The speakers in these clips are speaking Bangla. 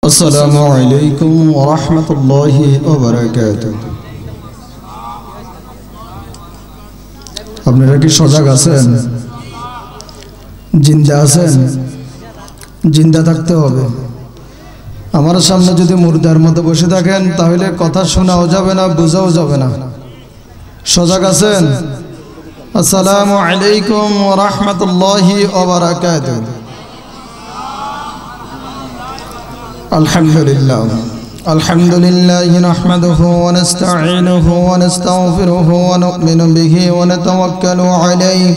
আসসালামু আলাইকুম ওয়া রাহমাতুল্লাহি ওয়া বারাকাতুহু। আপনারা কি সজাগ আছেন? জিন্দা আছেন? জিন্দা থাকতে হবে। আমার সামনে যদি মুর্দার মতো বসে থাকেন তাহলে কথা শোনাও যাবে না, বোঝাও যাবে না। সজাগ আছেন? আসসালামু আলাইকুম ওয়া রাহমাতুল্লাহি ওয়া বারাকাতুহু। الحمد لله نحمده ونستعينه ونستغفره ونؤمن به ونتوكل عليه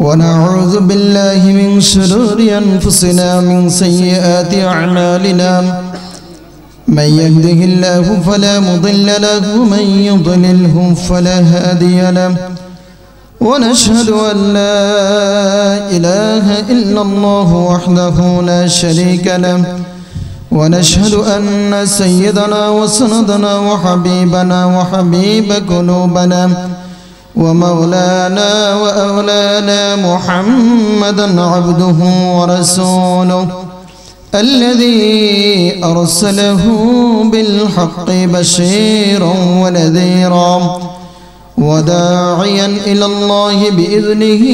ونعوذ بالله من شرور أنفسنا من سيئات أعمالنا من يهده الله فلا مضل له ومن يضلله فلا هادي له ونشهد أن لا إله إلا الله وحده لا شريك له ونشهد أن سيدنا وسندنا وحبيبنا وحبيب قلوبنا ومولانا وأولانا محمدا عبده ورسوله الذي أرسله بالحق بشيرا ونذيرا وداعيا إلى الله بإذنه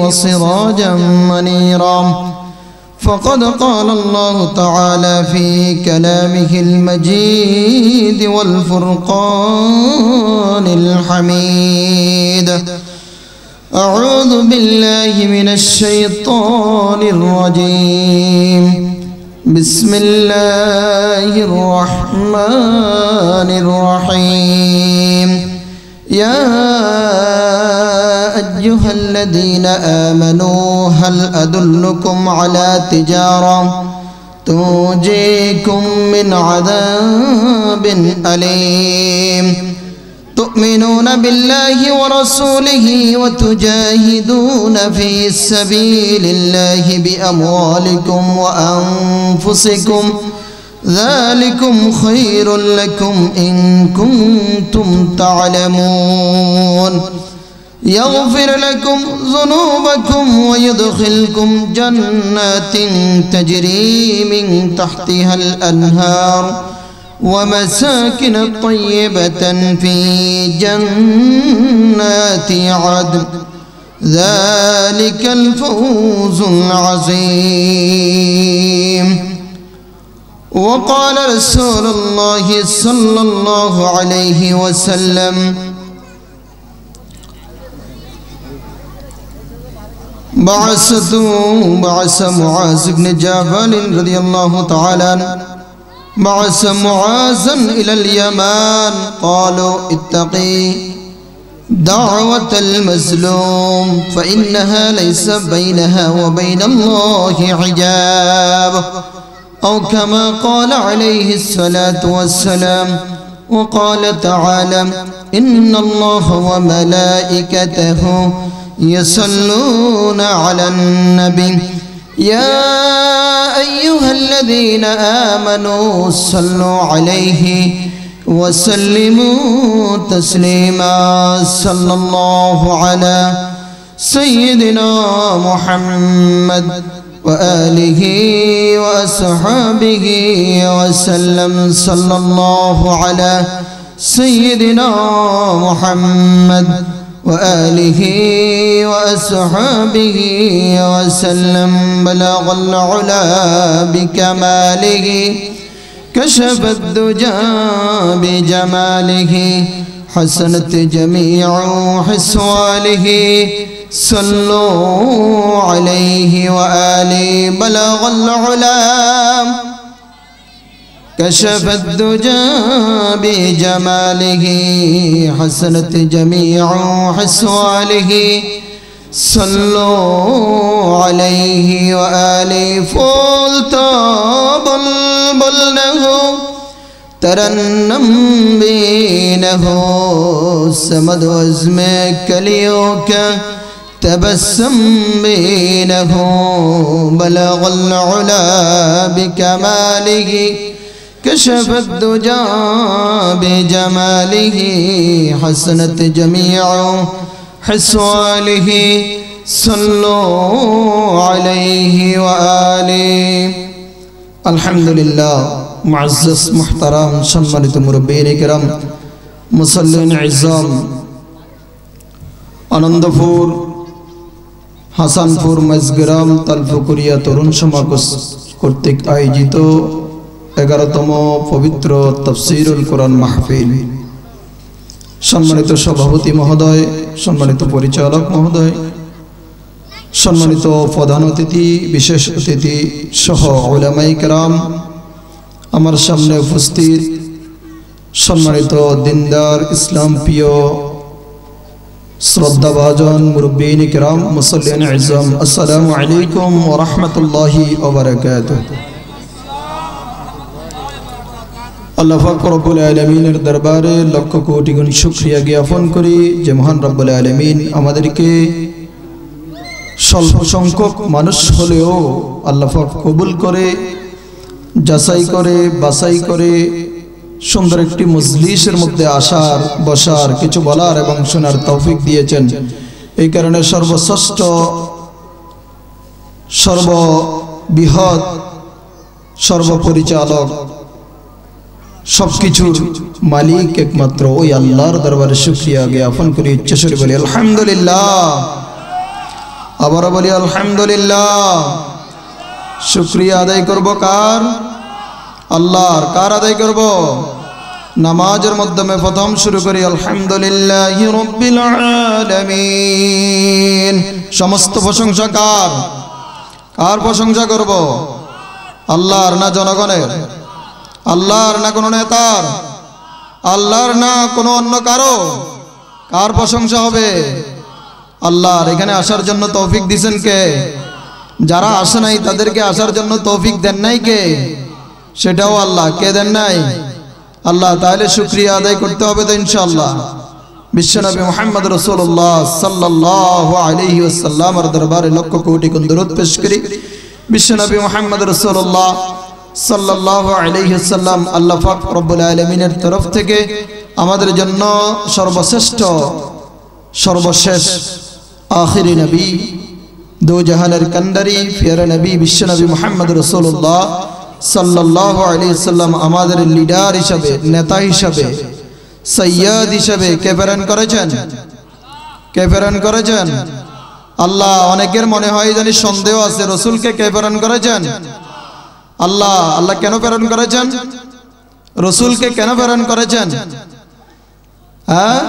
وسراجا منيرا فقد قال الله تعالى في كلامه المجيد والفرقان الحميد أعوذ بالله من الشيطان الرجيم بسم الله الرحمن الرحيم يا أيها الذين آمنوا هل أدلكم على تجارة تنجيكم من عذاب أليم تؤمنون بالله ورسوله وتجاهدون في سبيل الله بأموالكم وأنفسكم ذلكم خير لكم إن كنتم تعلمون يغفر لكم ذنوبكم ويدخلكم جنات تجري من تحتها الأنهار ومساكن طيبة في جنات عدن ذلك الفوز العظيم وقال رسول الله صلى الله عليه وسلم بعث معاذ بن جبل رضي الله تعالى عنه بعث معاذا إلى اليمن قالوا اتقي دعوة المظلوم فإنها ليس بينها وبين الله حجاب أو كما قال عليه الصلاة والسلام وقال تعالى إن الله وملائكته يصلون على النبي يا أيها الذين آمنوا صلوا عليه وسلموا تسليما صلى الله على سيدنا محمد وآله وأصحابه وسلم صلى الله على سيدنا محمد وآله وأصحابه وسلم بلغ العلا بكماله كشف الدجى بجماله حسنت جميع حسواله صلوا عليه وآله بلغ العلا كشف الدجى بجماله حسنت جميع حسواله صلوا عليه وآله فولتاب البلده ترنم بينه سمد وزم كليوك تبسم بينه بلغ العلا بكماله كشف الدجى بجماله حسنت جميع حسواله صلوا عليه وآله আলহামদুলিল্লাহ, মুআজ্জাজ মুহতারাম সম্মানিত মুরব্বিয়িন কিরাম, মুসাল্লিন ইজ্জাম, আনন্দপুর, হাসানপুর, মাইজগ্রাম, তালফুকুরিয়া তরুণ সমাজ কর্তৃক আয়োজিত 11তম পবিত্র তাফসীরুল কোরআন মাহফিল। সম্মানিত সভাপতি মহোদয়, সম্মানিত পরিচালক মহোদয়, সম্মানিত প্রধান অতিথি, বিশেষ অতিথি সহ উলামায়ে কেরাম, আমার সামনে উপস্থিত সম্মানিত দিনদার ইসলাম প্রিয় শ্রদ্ধাভাজন মুরব্বিয়িন কিরাম, মুসাল্লিন ইজ্জাম, আসসালামু আলাইকুম ওয়া রাহমাতুল্লাহি ওয়া বারাকাতুহু। আল্লাহ পাক রব্বুল আলামিনের দরবারে লক্ষ কোটি গুণ শুকরিয়া জ্ঞাপন করি যে মহান রব্বুল আলামিন আমাদেরকে স্বল্প সংখ্যক মানুষ হলেও আল্লাহ পাক কবুল করে, যাচাই করে, বাছাই করে সুন্দর একটি মজলিসের মধ্যে আসার, বসার, কিছু বলার এবং শোনার তৌফিক দিয়েছেন। এই কারণে সর্বশ্রেষ্ঠ, সর্ববৃহৎ, সর্বপরিচালক, সবকিছুর মালিক একমাত্র ওই আল্লাহর দরবারে শুকরিয়া জ্ঞাপন করি। উচ্চস্বরে বলি আলহামদুলিল্লাহ, আবার বলি আলহামদুলিল্লাহ। শুকরিয়া আদায় করব কার? আল্লাহর। কার আদায় করব? নামাজের মাধ্যমে প্রথম শুরু করি আলহামদুলিল্লাহি রাব্বিল আলামিন। সমস্ত প্রশংসা কার? কার প্রশংসা করব? আল্লাহর না জনগণের? আল্লাহর না কোনো নেতার? আল্লাহর না কোনো অন্য কারো? কার প্রশংসা হবে? আল্লাহর। এখানে আসার জন্য তৌফিক দিয়েছেন কে? যারা আসে নাই তাদেরকে আসার জন্য তৌফিক দেন নাই কে? সেটাও আল্লাহ। কে দেন নাই? আল্লাহ। তাহলে শুকরিয়া আদায় করতে হবে তো ইনশাআল্লাহ। বিশ্বনবী মুহাম্মদ রাসূলুল্লাহ সাল্লাল্লাহু আলাইহি ওয়াসাল্লামের দরবারে লক্ষ কোটি গুণ দরুদ পেশ করি। বিশ্বনবী মুহাম্মদ রাসূলুল্লাহ সাল্লাল্লাহু আলাইহি ওয়াসাল্লাম আল্লাহ পাক রব্বুল আলামিনের তরফ থেকে আমাদের জন্য সর্বশ্রেষ্ঠ, সর্বশেষ আখিরি নবী, দো জাহানের কান্ডারি প্যারা নবী বিশ্বনবী মুহাম্মদ রাসূলুল্লাহ সাল্লাল্লাহু আলাইহি ওয়াসাল্লাম আমাদের লিডার হিসাবে, নেতা হিসাবে, সৈয়দ হিসাবে কে প্রেরণ করেছেন? কে প্রেরণ করেছেন? আল্লাহ। অনেকের মনে হয় জানি সন্দেহ আছে, রাসূলকে কে প্রেরণ করেছেন? আল্লাহ। আল্লাহ কেন প্রেরণ করেছেন? রাসূলকে কেন প্রেরণ করেছেন? হ্যাঁ,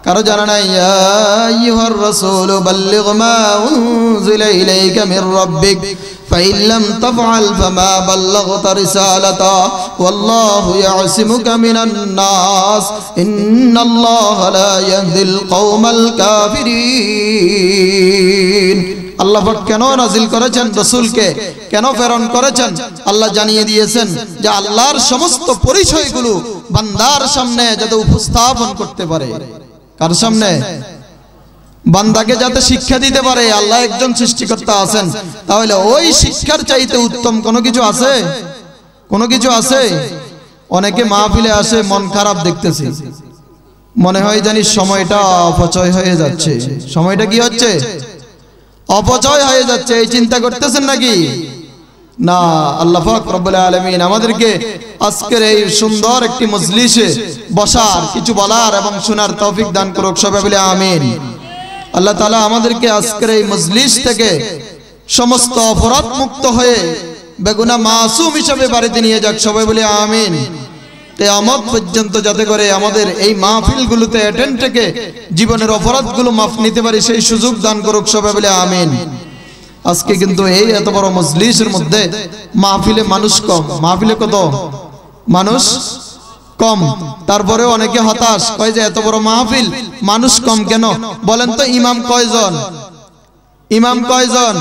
কারো জানা নাই? ইয়া আইয়ুহার রাসূলু বাল্লিগ মা উনজিলা ইলাইকা মির রাব্বিক ফাইন লাম তাফআল ফামা বাল্লাগতা রিসালাতা ওয়াল্লাহু ইয়াসিমুকা মিনান নাস ইন্নাল্লাহা লা ইয়াহদিল কওমাল কাফিরিন। আল্লাহ পাক কেন নাজিল করেছেন? রাসূলকে কেন প্রেরণ করেছেন? আল্লাহ জানিয়ে দিয়েছেন যে আল্লাহর সমস্ত পরিচয়গুলো বান্দার সামনে যাতে উপস্থাপন করতে পারে। কার সামনে? বান্দাকে যাতে শিক্ষা দিতে পারে আল্লাহ একজন সৃষ্টিকর্তা আছেন। তাহলে ওই শিক্ষার চাইতে উত্তম কোনো কিছু আছে? কোনো কিছু আছে? অনেকে মাহফিলে আসে মন খারাপ দেখতেছি, মনে হয় জানি সময়টা অপচয় হয়ে যাচ্ছে। সময়টা কি হচ্ছে? অপচয় হয়ে যাচ্ছে। এই চিন্তা করতেছেন নাকি? না। আল্লাহ পাক রব্বুল আলামিন আমাদেরকে আজকের এই সুন্দর একটি মজলিসে বসার, কিছু বলার এবং শোনার তৌফিক দান করুক। সবাই বলে আমিন। আল্লাহ তাআলা আমাদেরকে আজকের এই মজলিস থেকে সমস্ত অপরাধ মুক্ত হয়ে বেগুনা মাসুম হিসেবে বাড়িতে নিয়ে যাক। সবাই বলে আমিন। কিয়ামত পর্যন্ত যাতে করে আমাদের এই মাহফিলগুলোতে অ্যাটেন্ড থেকে জীবনের অপরাধগুলো মাফ নিতে পারি সেই সুযোগ দান করুক। সবাই বলে আমিন। আজকে কিন্তু এই এত বড় মজলিসের মধ্যে মাহফিলে মানুষ কম। মাহফিলে কত মানুষ? কম। তারপরে অনেকে হতাশ, কয় যে এত বড় মাহফিল মানুষ কম কেন? বলেন তো ইমাম কয়জন? ইমাম কয়জন?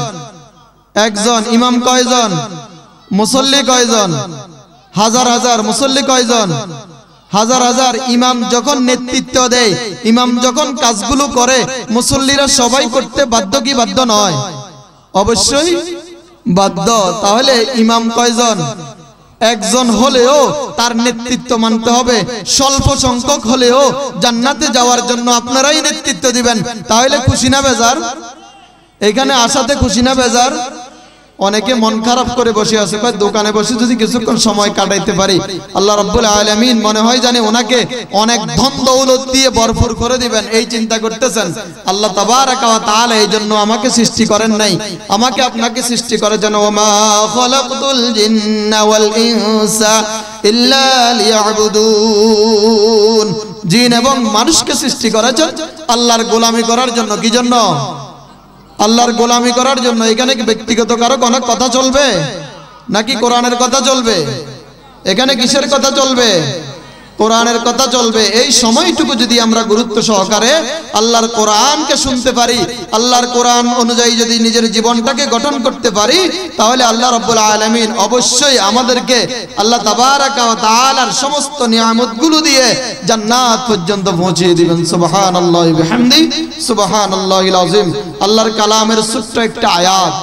একজন। ইমাম কয়জন? মুসল্লি কয়জন? হাজার হাজার। মুসল্লি কয়জন? হাজার হাজার। ইমাম যখন নেতৃত্ব দেয়, ইমাম যখন কাজগুলো করে, মুসল্লিরা সবাই করতে বাধ্য কি বাধ্য নয়? অবশ্যই বাধ্য। তাহলে ইমাম কয়জন? একজন হলেও তার নেতৃত্ব মানতে হবে। স্বল্প সংখ্যক হলেও জান্নাতে যাওয়ার জন্য আপনারাই নেতৃত্ব দিবেন। তাহলে খুশি না বেজার? এখানে আসাতে খুশি না বেজার? অনেকে মন খারাপ করে বসে আছে, কয় দোকানে বসে যদি কিছুক্ষণ সময় কাটাইতে পারি আল্লাহ রাব্বুল আলামিন মনে হয় জানি ওনাকে অনেক ধন দৌলত দিয়ে ভরপুর করে দিবেন, এই চিন্তা করতেছেন। আল্লাহ তাবারাকা ওয়া তাআলা এই জন্য আমাকে সৃষ্টি করেন নাই, আমাকে আপনাকে সৃষ্টি করেছেন। ওমা খালাকতুল জিন্না ওয়াল ইনসা ইল্লা লিয়াবুদুন, জিন এবং মানুষকে সৃষ্টি করেছেন আল্লাহর গোলামি করার জন্য। কি জন্য? আল্লাহর গোলামি করার জন্য। এখানে কি ব্যক্তিগত কারো কোনো কথা চলবে নাকি কোরআনের কথা চলবে? এখানে কিসের কথা চলবে? কোরআনের কথা চলবে। এই সময়টুকু যদি আমরা গুরুত্ব সহকারে আল্লাহর কোরআনকে শুনতে পারি, আল্লাহর কোরআন অনুযায়ী যদি নিজের জীবনটাকে গঠন করতে পারি, তাহলে আল্লাহ রাব্বুল আলামিন অবশ্যই আমাদেরকে আল্লাহ তাবারাকা ওয়া তাআলার সমস্ত নিয়ামতগুলো দিয়ে জান্নাত পর্যন্ত পৌঁছিয়ে দিবেন। সুবহানাল্লাহি ওয়া বিহামদি, সুবহানাল্লাহিল আযীম। আল্লাহর কালামের ছোট্ট একটা আয়াত,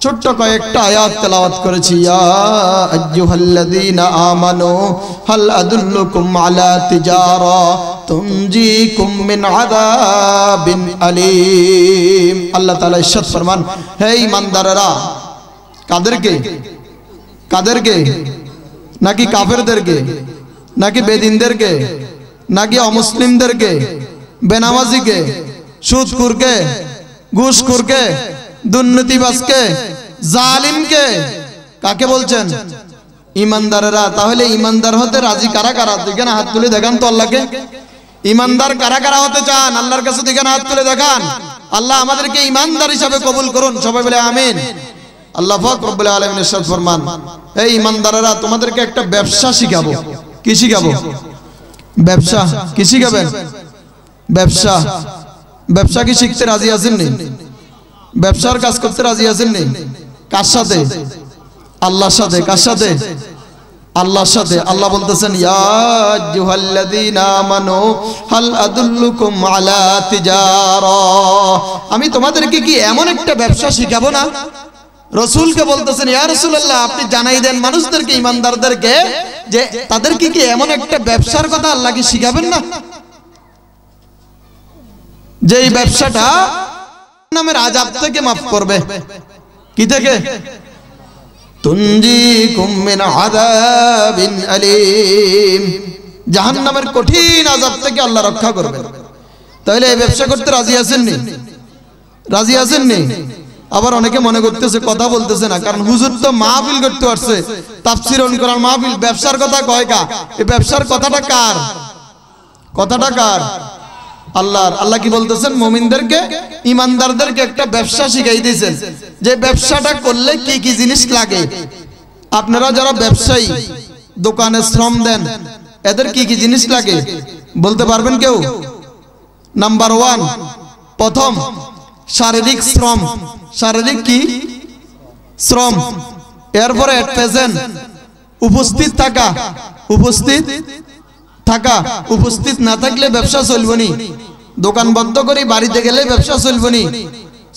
ছোট্ট কয়েকটা আয়াত তেলাওয়াত করেছি। ইয়া আইয়ুহাল্লাযীনা আমানু হাল আদুল্লুকুম আলা তিজারা তুনজিকুম মিন আযাবিন আলীম। আল্লাহ তাআলা ইরশাদ ফরমান, হে ঈমানদারেরা, কাদেরকে? কাদেরকে? নাকি কাফেরদেরকে? নাকি বেদিনদেরকে? নাকি অমুসলিমদেরকে? বেনামাজিকে? সুদখোরকে? ঘুষখোরকে? দুর্নীতিবাজকে? জালিমকে? কাকে বলছেন? ঈমানদারেরা। তাহলে ঈমানদার হতে রাজি কারা কারা? দেখেন হাত তুলে দেখান তো আল্লাহকে। ঈমানদার কারা কারা হতে চান আল্লাহর কাছে? দেখেন হাত তুলে দেখান। আল্লাহ আমাদেরকে ঈমানদার হিসাবে কবুল করুন, সবাই বলে আমিন। আল্লাহ পাক রব্বুল আলামিন ইরশাদ ফরমান, এই ঈমানদারেরা, তোমাদেরকে একটা ব্যবসা শিখাবো। কি শিখাবো? ব্যবসা। কি শিখাবেন? ব্যবসা। ব্যবসা কি শিখতে রাজি আছেন নি? ব্যবসার কাজ করতে রাজি আছেন নি? কার সাথে? আল্লাহর সাথে। কার সাথে? আল্লাহর সাথে। আল্লাহ বলতেছেন, ইয়া আইয়ুহাল্লাযীনা আমানু হাল আদুল্লুকুম আলা তিজারা, আমি তোমাদেরকে কি এমন একটা ব্যবসা শিখাবো না? রাসূলকে বলতেছেন, ইয়া রাসূলুল্লাহ, আপনি জানাই দেন মানুষদেরকে, ঈমানদারদেরকে, যে তাদেরকে কি এমন একটা ব্যবসার কথা আল্লাহ কি শিখাবেন না, যে এই ব্যবসাটা নামের আযাব থেকে মাফ করবে। কি থেকে? তুনজিকুম মিন আযাবিন আলীম, জাহান্নামের কঠিন আযাব থেকে আল্লাহ রক্ষা করবে। তাহলে এই ব্যবসা করতে রাজি আছেন নি? রাজি আছেন নি? আবার অনেকে মনে করতেছে কথা বলতেছে না, কারণ হুজুর তো মাহফিল করতে আসছে, তাফসীর কোরআন মাহফিল, ব্যবসার কথা কয় কা? এই ব্যবসার কথাটা কার? কথাটা কার? আল্লাহর। আল্লাহ কি বলতেছেন? মুমিনদেরকে, ঈমানদারদেরকে একটা ব্যবসা শিখাই দিয়েছেন, যে ব্যবসাটা করলে কি কি জিনিস লাগে। আপনারা যারা ব্যবসায়ী, দোকানে শ্রম দেন, এদের কি কি জিনিস লাগে বলতে পারবেন কেউ? নাম্বার 1, প্রথম শারীরিক শ্রম। শারীরিক কি? শ্রম। এরপরে এট প্রেজেন্ট উপস্থিত থাকা। উপস্থিত থাকা। উপস্থিত না থাকলে ব্যবসা চলবে নি। দোকান বন্ধ করে বাড়িতে গেলে ব্যবসা চলবে নি,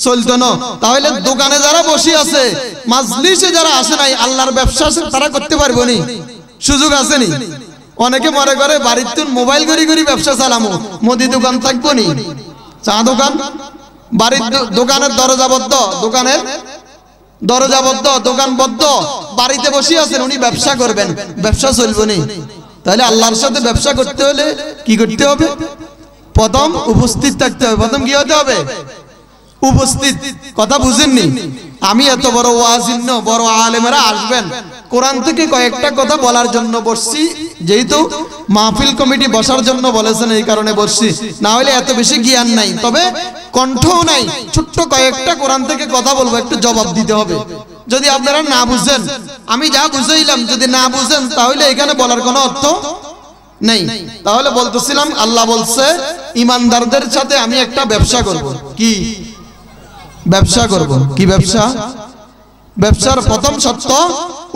চলতো না। তাহলে দোকানে যারা বসে আছে, মাজলিসে যারা আসে নাই, আল্লাহর ব্যবসা তারা করতে পারবে নি? সুযোগ আছে নি? অনেকে মনে করে বাড়িতে মোবাইল করি করি ব্যবসা চালামো, মুদি দোকান থাকবো নি, চা দোকান, বাড়ির দোকানের দরজা বদ্ধ, দোকানের দরজা বদ্ধ, দোকান বদ্ধ, বাড়িতে বসে আছেন, উনি ব্যবসা করবেন, ব্যবসা চলবে নি। তাহলে আল্লাহর সাথে ব্যবসা করতে হলে কি করতে হবে? প্রথম উপস্থিত থাকতে হবে। প্রথম কি হতে হবে? উপস্থিত। কথা বুঝেননি? আমি এত বড় ওয়াজিন, বড় আলেমেরা আসবেন, কোরআন থেকে কয়েকটা কথা বলার জন্য বসছি, যেহেতু মাহফিল কমিটি বসার জন্য বলেছেন, এই কারণে বসছি, না হলে এত বেশি জ্ঞান নাই, তবে কণ্ঠও নাই। ছোট্ট কয়েকটা কোরআন থেকে কথা বলবো, একটু জবাব দিতে হবে। যদি আপনারা না বুঝেন, আমি যা বুঝাইলাম যদি না বুঝেন, তাহলে এখানে বলার কোনো অর্থ নেই। তাহলে বলতেছিলাম, আল্লাহ বলছে ঈমানদারদের সাথে আমি একটা ব্যবসা করব। কি ব্যবসা করব? কি ব্যবসা? ব্যবসার প্রথম শর্ত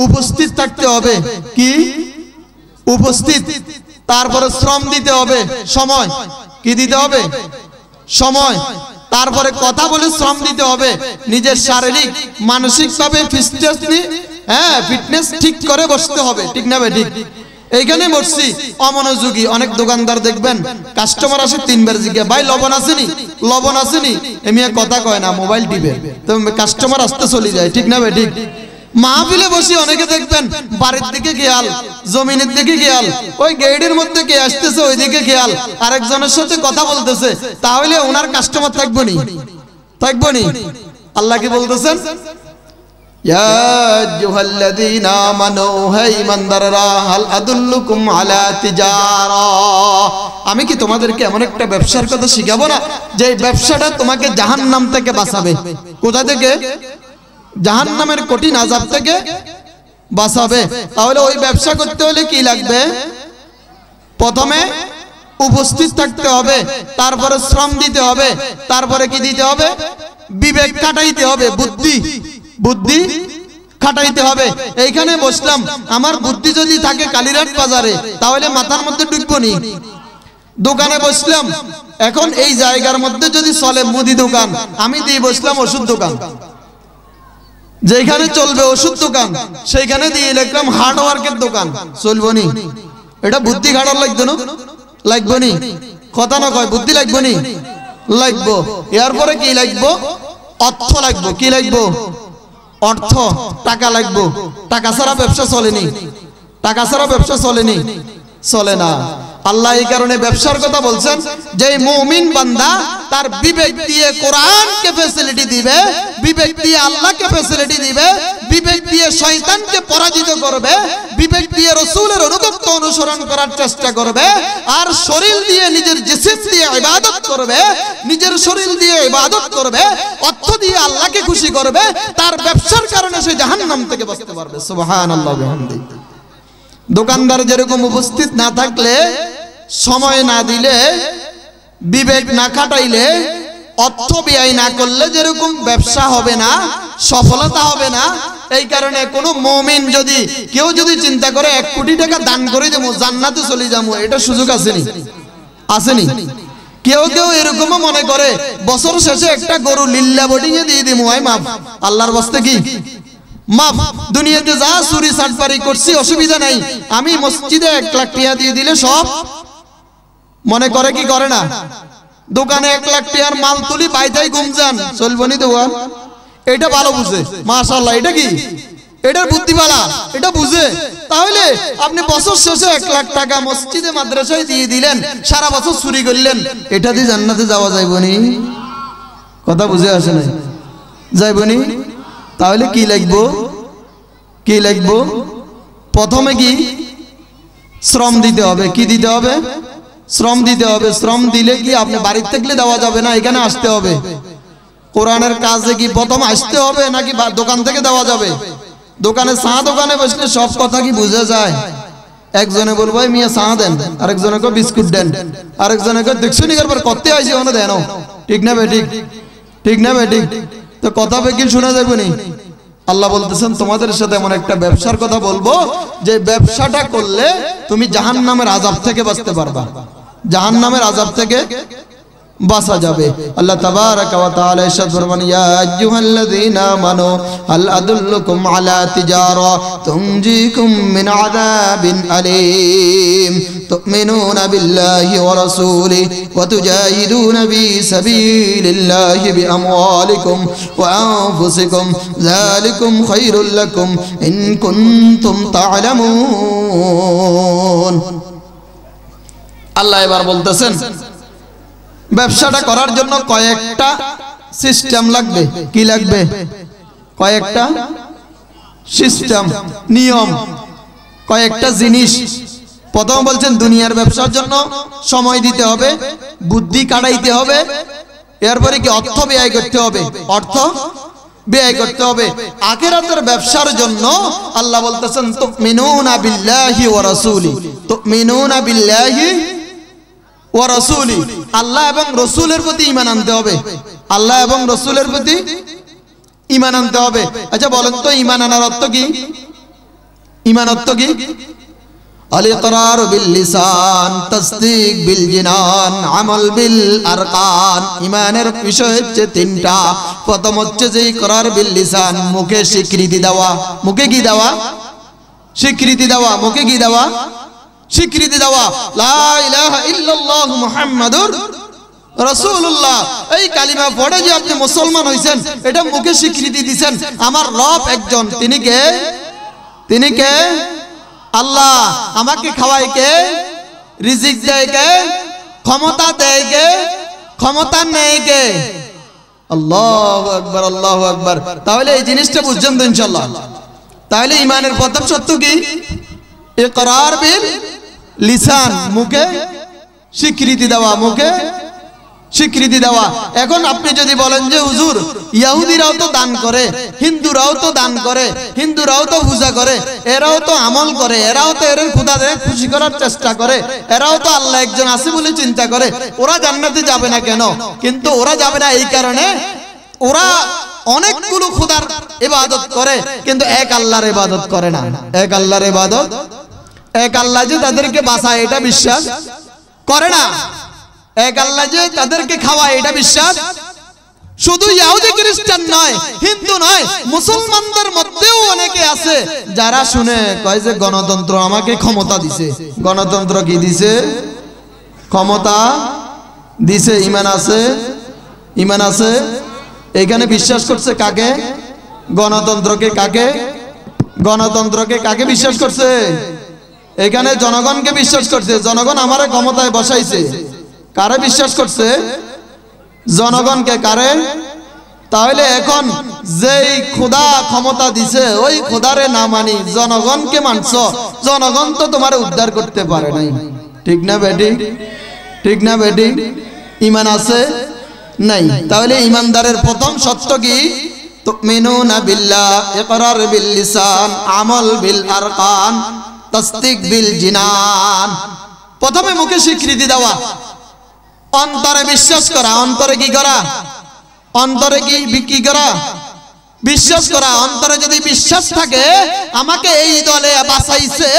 উপস্থিত থাকতে হবে। কি? উপস্থিত। তারপরে শ্রম দিতে হবে, সময়। কি দিতে হবে? সময়। তারপরে কথা বলে শ্রম দিতে হবে, নিজের শারীরিক মানসিক ভাবে ফিটনেস ঠিক করে বসতে হবে, ঠিক না ভাই? ঠিক। এইখানে বসছি অমনোযোগী অনেক দোকানদার দেখবেন কাস্টমার আসে তিনবার জিজ্ঞাসা ভাই লবণ আসেনি লবণ আসেনি এমিয়া কথা কয় না মোবাইল টিপে তো কাস্টমার আসতে চলে যায় ঠিক না ভাই ঠিক মাহফিলে বসে অনেকে দেখবেন বাড়ির দিকে খেয়াল জমিনের দিকে খেয়াল ওই গেটের মধ্যে কে আসতেছে ওই দিকে খেয়াল আরেকজনের সাথে কথা বলতেছে তাহলে ওনার কাস্টমার থাকবো নি আল্লাহ কি বলতেছেন ইয়া আইয়ুহাল্লাযীনা আমানু হে ঈমানদাররা হাল আদুল্লুকুম আলা তিজারা আমি কি তোমাদেরকে এমন একটা ব্যবসার কথা শিখাবো না যে ব্যবসাটা তোমাকে জাহান্নাম থেকে বাঁচাবে কোথা থেকে জাহান্নামের কঠিন আযাব থেকে বাঁচাবে তাহলে ওই ব্যবসা করতে হলে কি লাগবে প্রথমে উপস্থিত থাকতে হবে তারপরে শ্রম দিতে হবে তারপরে কি দিতে হবে বিবেক খাটাইতে হবে বুদ্ধি খাটাইতে হবে এইখানে বসলাম আমার বুদ্ধি যদি থাকে কালীরহাট বাজারে তাহলে মাথার মধ্যে ঢুকবো নি দোকানে বসলাম এখন এই জায়গার মধ্যে যদি চলে মুদি দোকান আমি দিয়ে বসলাম ওষুধ দোকান যেখানে চলবে ওষুধ দোকান সেইখানে দিয়ে লিখলাম হার্ডওয়ার্কের দোকান চলবো নি এটা বুদ্ধি খাটার লাগবো নি কথা না কয় বুদ্ধি লাগবো নি লাগবো এরপরে কি লাগবো অর্থ লাগবো কি লাগবো অর্থ টাকা লাগবো টাকা ছাড়া ব্যবসা চলেনি চলে না আল্লাহ এই কারণে ব্যবসার কথা বলছেন যে মুমিন বান্দা তার বিবেক দিয়ে কোরআনকে ফ্যাসিলিটি দিবে বিবেক দিয়ে আল্লাহকে ফ্যাসিলিটি দিবে বিবেক দিয়ে শয়তানকে পরাজিত করবে বিবেক দিয়ে রাসূলের অনুগত্য অনুসরণ করার চেষ্টা করবে আর শরীর দিয়ে নিজের জিসম দিয়ে ইবাদত করবে নিজের শরীর দিয়ে ইবাদত করবে অর্থ দিয়ে আল্লাহকে খুশি করবে তার ব্যবসার কারণে সে জাহান্নাম থেকে বাঁচতে পারবে সুবহানাল্লাহ বিহামদিহি দোকানদার যেরকম উপস্থিত না থাকলে সময় না দিলে বিবেক না খাটাইলে অর্থ ব্যয় না করলে যেরকম ব্যবসা হবে না সফলতা হবে না এই কারণে কোন মুমিন যদি কেউ যদি চিন্তা করে 1 কোটি টাকা দান করে দেবো জান্নাতে চলে যাবো এটা সুযোগ আসেনি কেউ এরকমও মনে করে বছর শেষে একটা গরু লিল্লা বোর্ডিং এ দিয়ে দিমু আই মাফ আল্লাহর বাস্তে কি মাফ দুনিয়াতে যা চুরি চাটবারি করছি অসুবিধা নাই আমি মসজিদে 1 লাখ টাকা দিয়ে দিলে সব মনে করে কি করে না দোকানে 1 লাখ টাকার মাল তুলি বাইতাই গুমজান চলবনি দেওয়া এটা ভালো বুঝে মাশাআল্লাহ এটা কি এটার বুদ্ধিবালা এটা বুঝে তাহলে আপনি বছর শেষে 1 লাখ টাকা মসজিদে মাদ্রাসায় দিয়ে দিলেন সারা বছর চুরি করলেন এটা দিয়ে জান্নাতে যাওয়া যাইবনি কথা বুঝে আসে না যাইবনি তাহলে কি লাগবো প্রথমে কি শ্রম দিতে হবে কি দিতে হবে শ্রম দিতে হবে শ্রম দিলে কি আপনি বাড়িতে থাকলে দেওয়া যাবে না এখানে আসতে হবে কোরআনের কাজে কি প্রথম আসতে হবে নাকি দোকান থেকে দেওয়া যাবে দোকানে দোকানে বসলে সব কথা কি বোঝা যায় একজনে বলবো মিয়া চা দেন আরেকজনে কো বিস্কুট দেন আরেকজনে কো দেখছো নি একবার করতে আইছি ওনে দেন ঠিক না ভাই ঠিক না ভাই ঠিক তো কথা কি শোনা যাবে নি আল্লাহ বলতেছেন তোমাদের সাথে এমন একটা ব্যবসার কথা বলবো যে ব্যবসাটা করলে তুমি জাহান্নামের আযাব থেকে বাঁচতে পারবা জাহান্নামের আযাব থেকে বাঁচা যাবে আল্লাহ তাবারাকা ওয়া তাআলা ইরশাদ ফরমান ইয়া আইয়ুহাল্লাযীনা আমানু হাল আদুল্লুকুম আলা তিজারা তুনজিকুম মিন আযাবিন আলীম তুমিনুনা বিল্লাহি ওয়া রাসূলিহি ওয়া তুজাহিদুনা ফি সাবিলিল্লাহি বিআমওয়ালিকুম ওয়া আনফুসিকুম যালিকুম খায়রুল লাকুম ইন কুনতুম তা'লামুন আল্লাহ এবার বলতেছেন ব্যবসাটা করার জন্য কয়েকটা সিস্টেম লাগবে কি লাগবে কয়েকটা সিস্টেম নিয়ম কয়েকটা জিনিস প্রথম বলছেন দুনিয়ার ব্যবসার জন্য সময় দিতে হবে বুদ্ধি কাটাইতে হবে এরপরে কি অর্থ ব্যয় করতে হবে আখিরাতের ব্যবসার জন্য আল্লাহ বলতেছেন তুমিনুনা বিল্লাহি ওয়া রাসূলি তুমিনুনা বিল্লাহি ওয়া রাসূলি আল্লাহ এবং রাসূলের প্রতি ঈমান আনতে হবে আল্লাহ এবং রাসূলের প্রতি ঈমান আনতে হবে আচ্ছা বলেন তো ঈমান আনার অর্থ কি আল ইকরার বিল লিসান তাসদীক বিল জিনান আমাল বিল আরকান ঈমানের বিষয় হচ্ছে তিনটা প্রথম হচ্ছে যে ইকরার বিল লিসান মুখে স্বীকৃতি দেওয়া মুখে কি দেওয়া স্বীকৃতি দেওয়া লা ইলাহা ইল্লাল্লাহ মুহাম্মাদুর রাসূলুল্লাহ, এই কালিমা পড়ে যে আপনি মুসলমান হইছেন এটা মুখে স্বীকৃতি দিবেন আমার রব একজন। তিনি কে? তিনি কে? আল্লাহ। আমাকে খাওয়ায় কে? রিজিক দেয় কে? ক্ষমতা দেয় কে? ক্ষমতা নেয় কে? আল্লাহু আকবার, আল্লাহু আকবার। তাহলে এই জিনিসটা বুঝছেন তো ইনশাআল্লাহ। তাহলে ঈমানের প্রথম শর্ত কি? ইকরার বিল লিসান, মুখে স্বীকৃতি দেওয়া, মুখে স্বীকৃতি দেওয়া। এখন আপনি যদি বলেন যে হুজুর ইহুদিরাও তো দান করে, হিন্দুরাও তো দান করে, হিন্দুরাও তো পূজা করে, এরাও তো আমল করে, এরাও তো এর খোদাদের খুশি করার চেষ্টা করে, এরাও তো আল্লাহ একজন আছে বলে চিন্তা করে, ওরা জান্নাতে যাবে না কেন? কিন্তু ওরা যাবে না এই কারণে ওরা অনেকগুলো খোদার ইবাদত করে কিন্তু এক আল্লাহর ইবাদত করে না। এক আল্লাহর ইবাদত, এক আল্লাহ যে তাদেরকে বাঁচায় এটা বিশ্বাস করে না, এক আল্লাহ যে তাদেরকে খাওয়ায় এটা বিশ্বাস। শুধু ইহুদি খ্রিস্টান নয়, হিন্দু নয়, মুসলমানদের মধ্যেও অনেকে আছে যারা শুনে কয় যে গণতন্ত্র আমাকে ক্ষমতা দিছে। গণতন্ত্র কি দিছে? ক্ষমতা দিছে। ঈমান আছে? ঈমান আছে? এখানে বিশ্বাস করছে কাকে? গণতন্ত্রকে। কাকে? গণতন্ত্রকে। কাকে বিশ্বাস করছে? এখানে জনগণকে বিশ্বাস করছে। জনগণ আমারে ক্ষমতায় বসাইছে। কারে বিশ্বাস করছে? জনগণকে। কারে? তাহলে এখন যেই খোদা ক্ষমতা দিছে ওই খোদারে না মানি জনগণকে মানছ, জনগণ তো তোমার উদ্ধার করতে পারে নাই। ঠিক না বেটি? ঠিক না বেটি? ঈমান আছে? নাই। তাহলে ঈমানদারের প্রথম শর্ত কি? তুমিনুনা বিল্লাহ, ইকরার বিল লিসান, আমল বিল আরকান, তাসদিক বিল জিনান। প্রথমে মুখে স্বীকৃতি দেওয়া, অন্তরে বিশ্বাস করা। অন্তরে কি করা? অন্তরে কি করা? বিশ্বাস করা। অন্তরে যদি বিশ্বাস থাকে আমাকে এই দলে বাঁচাইছে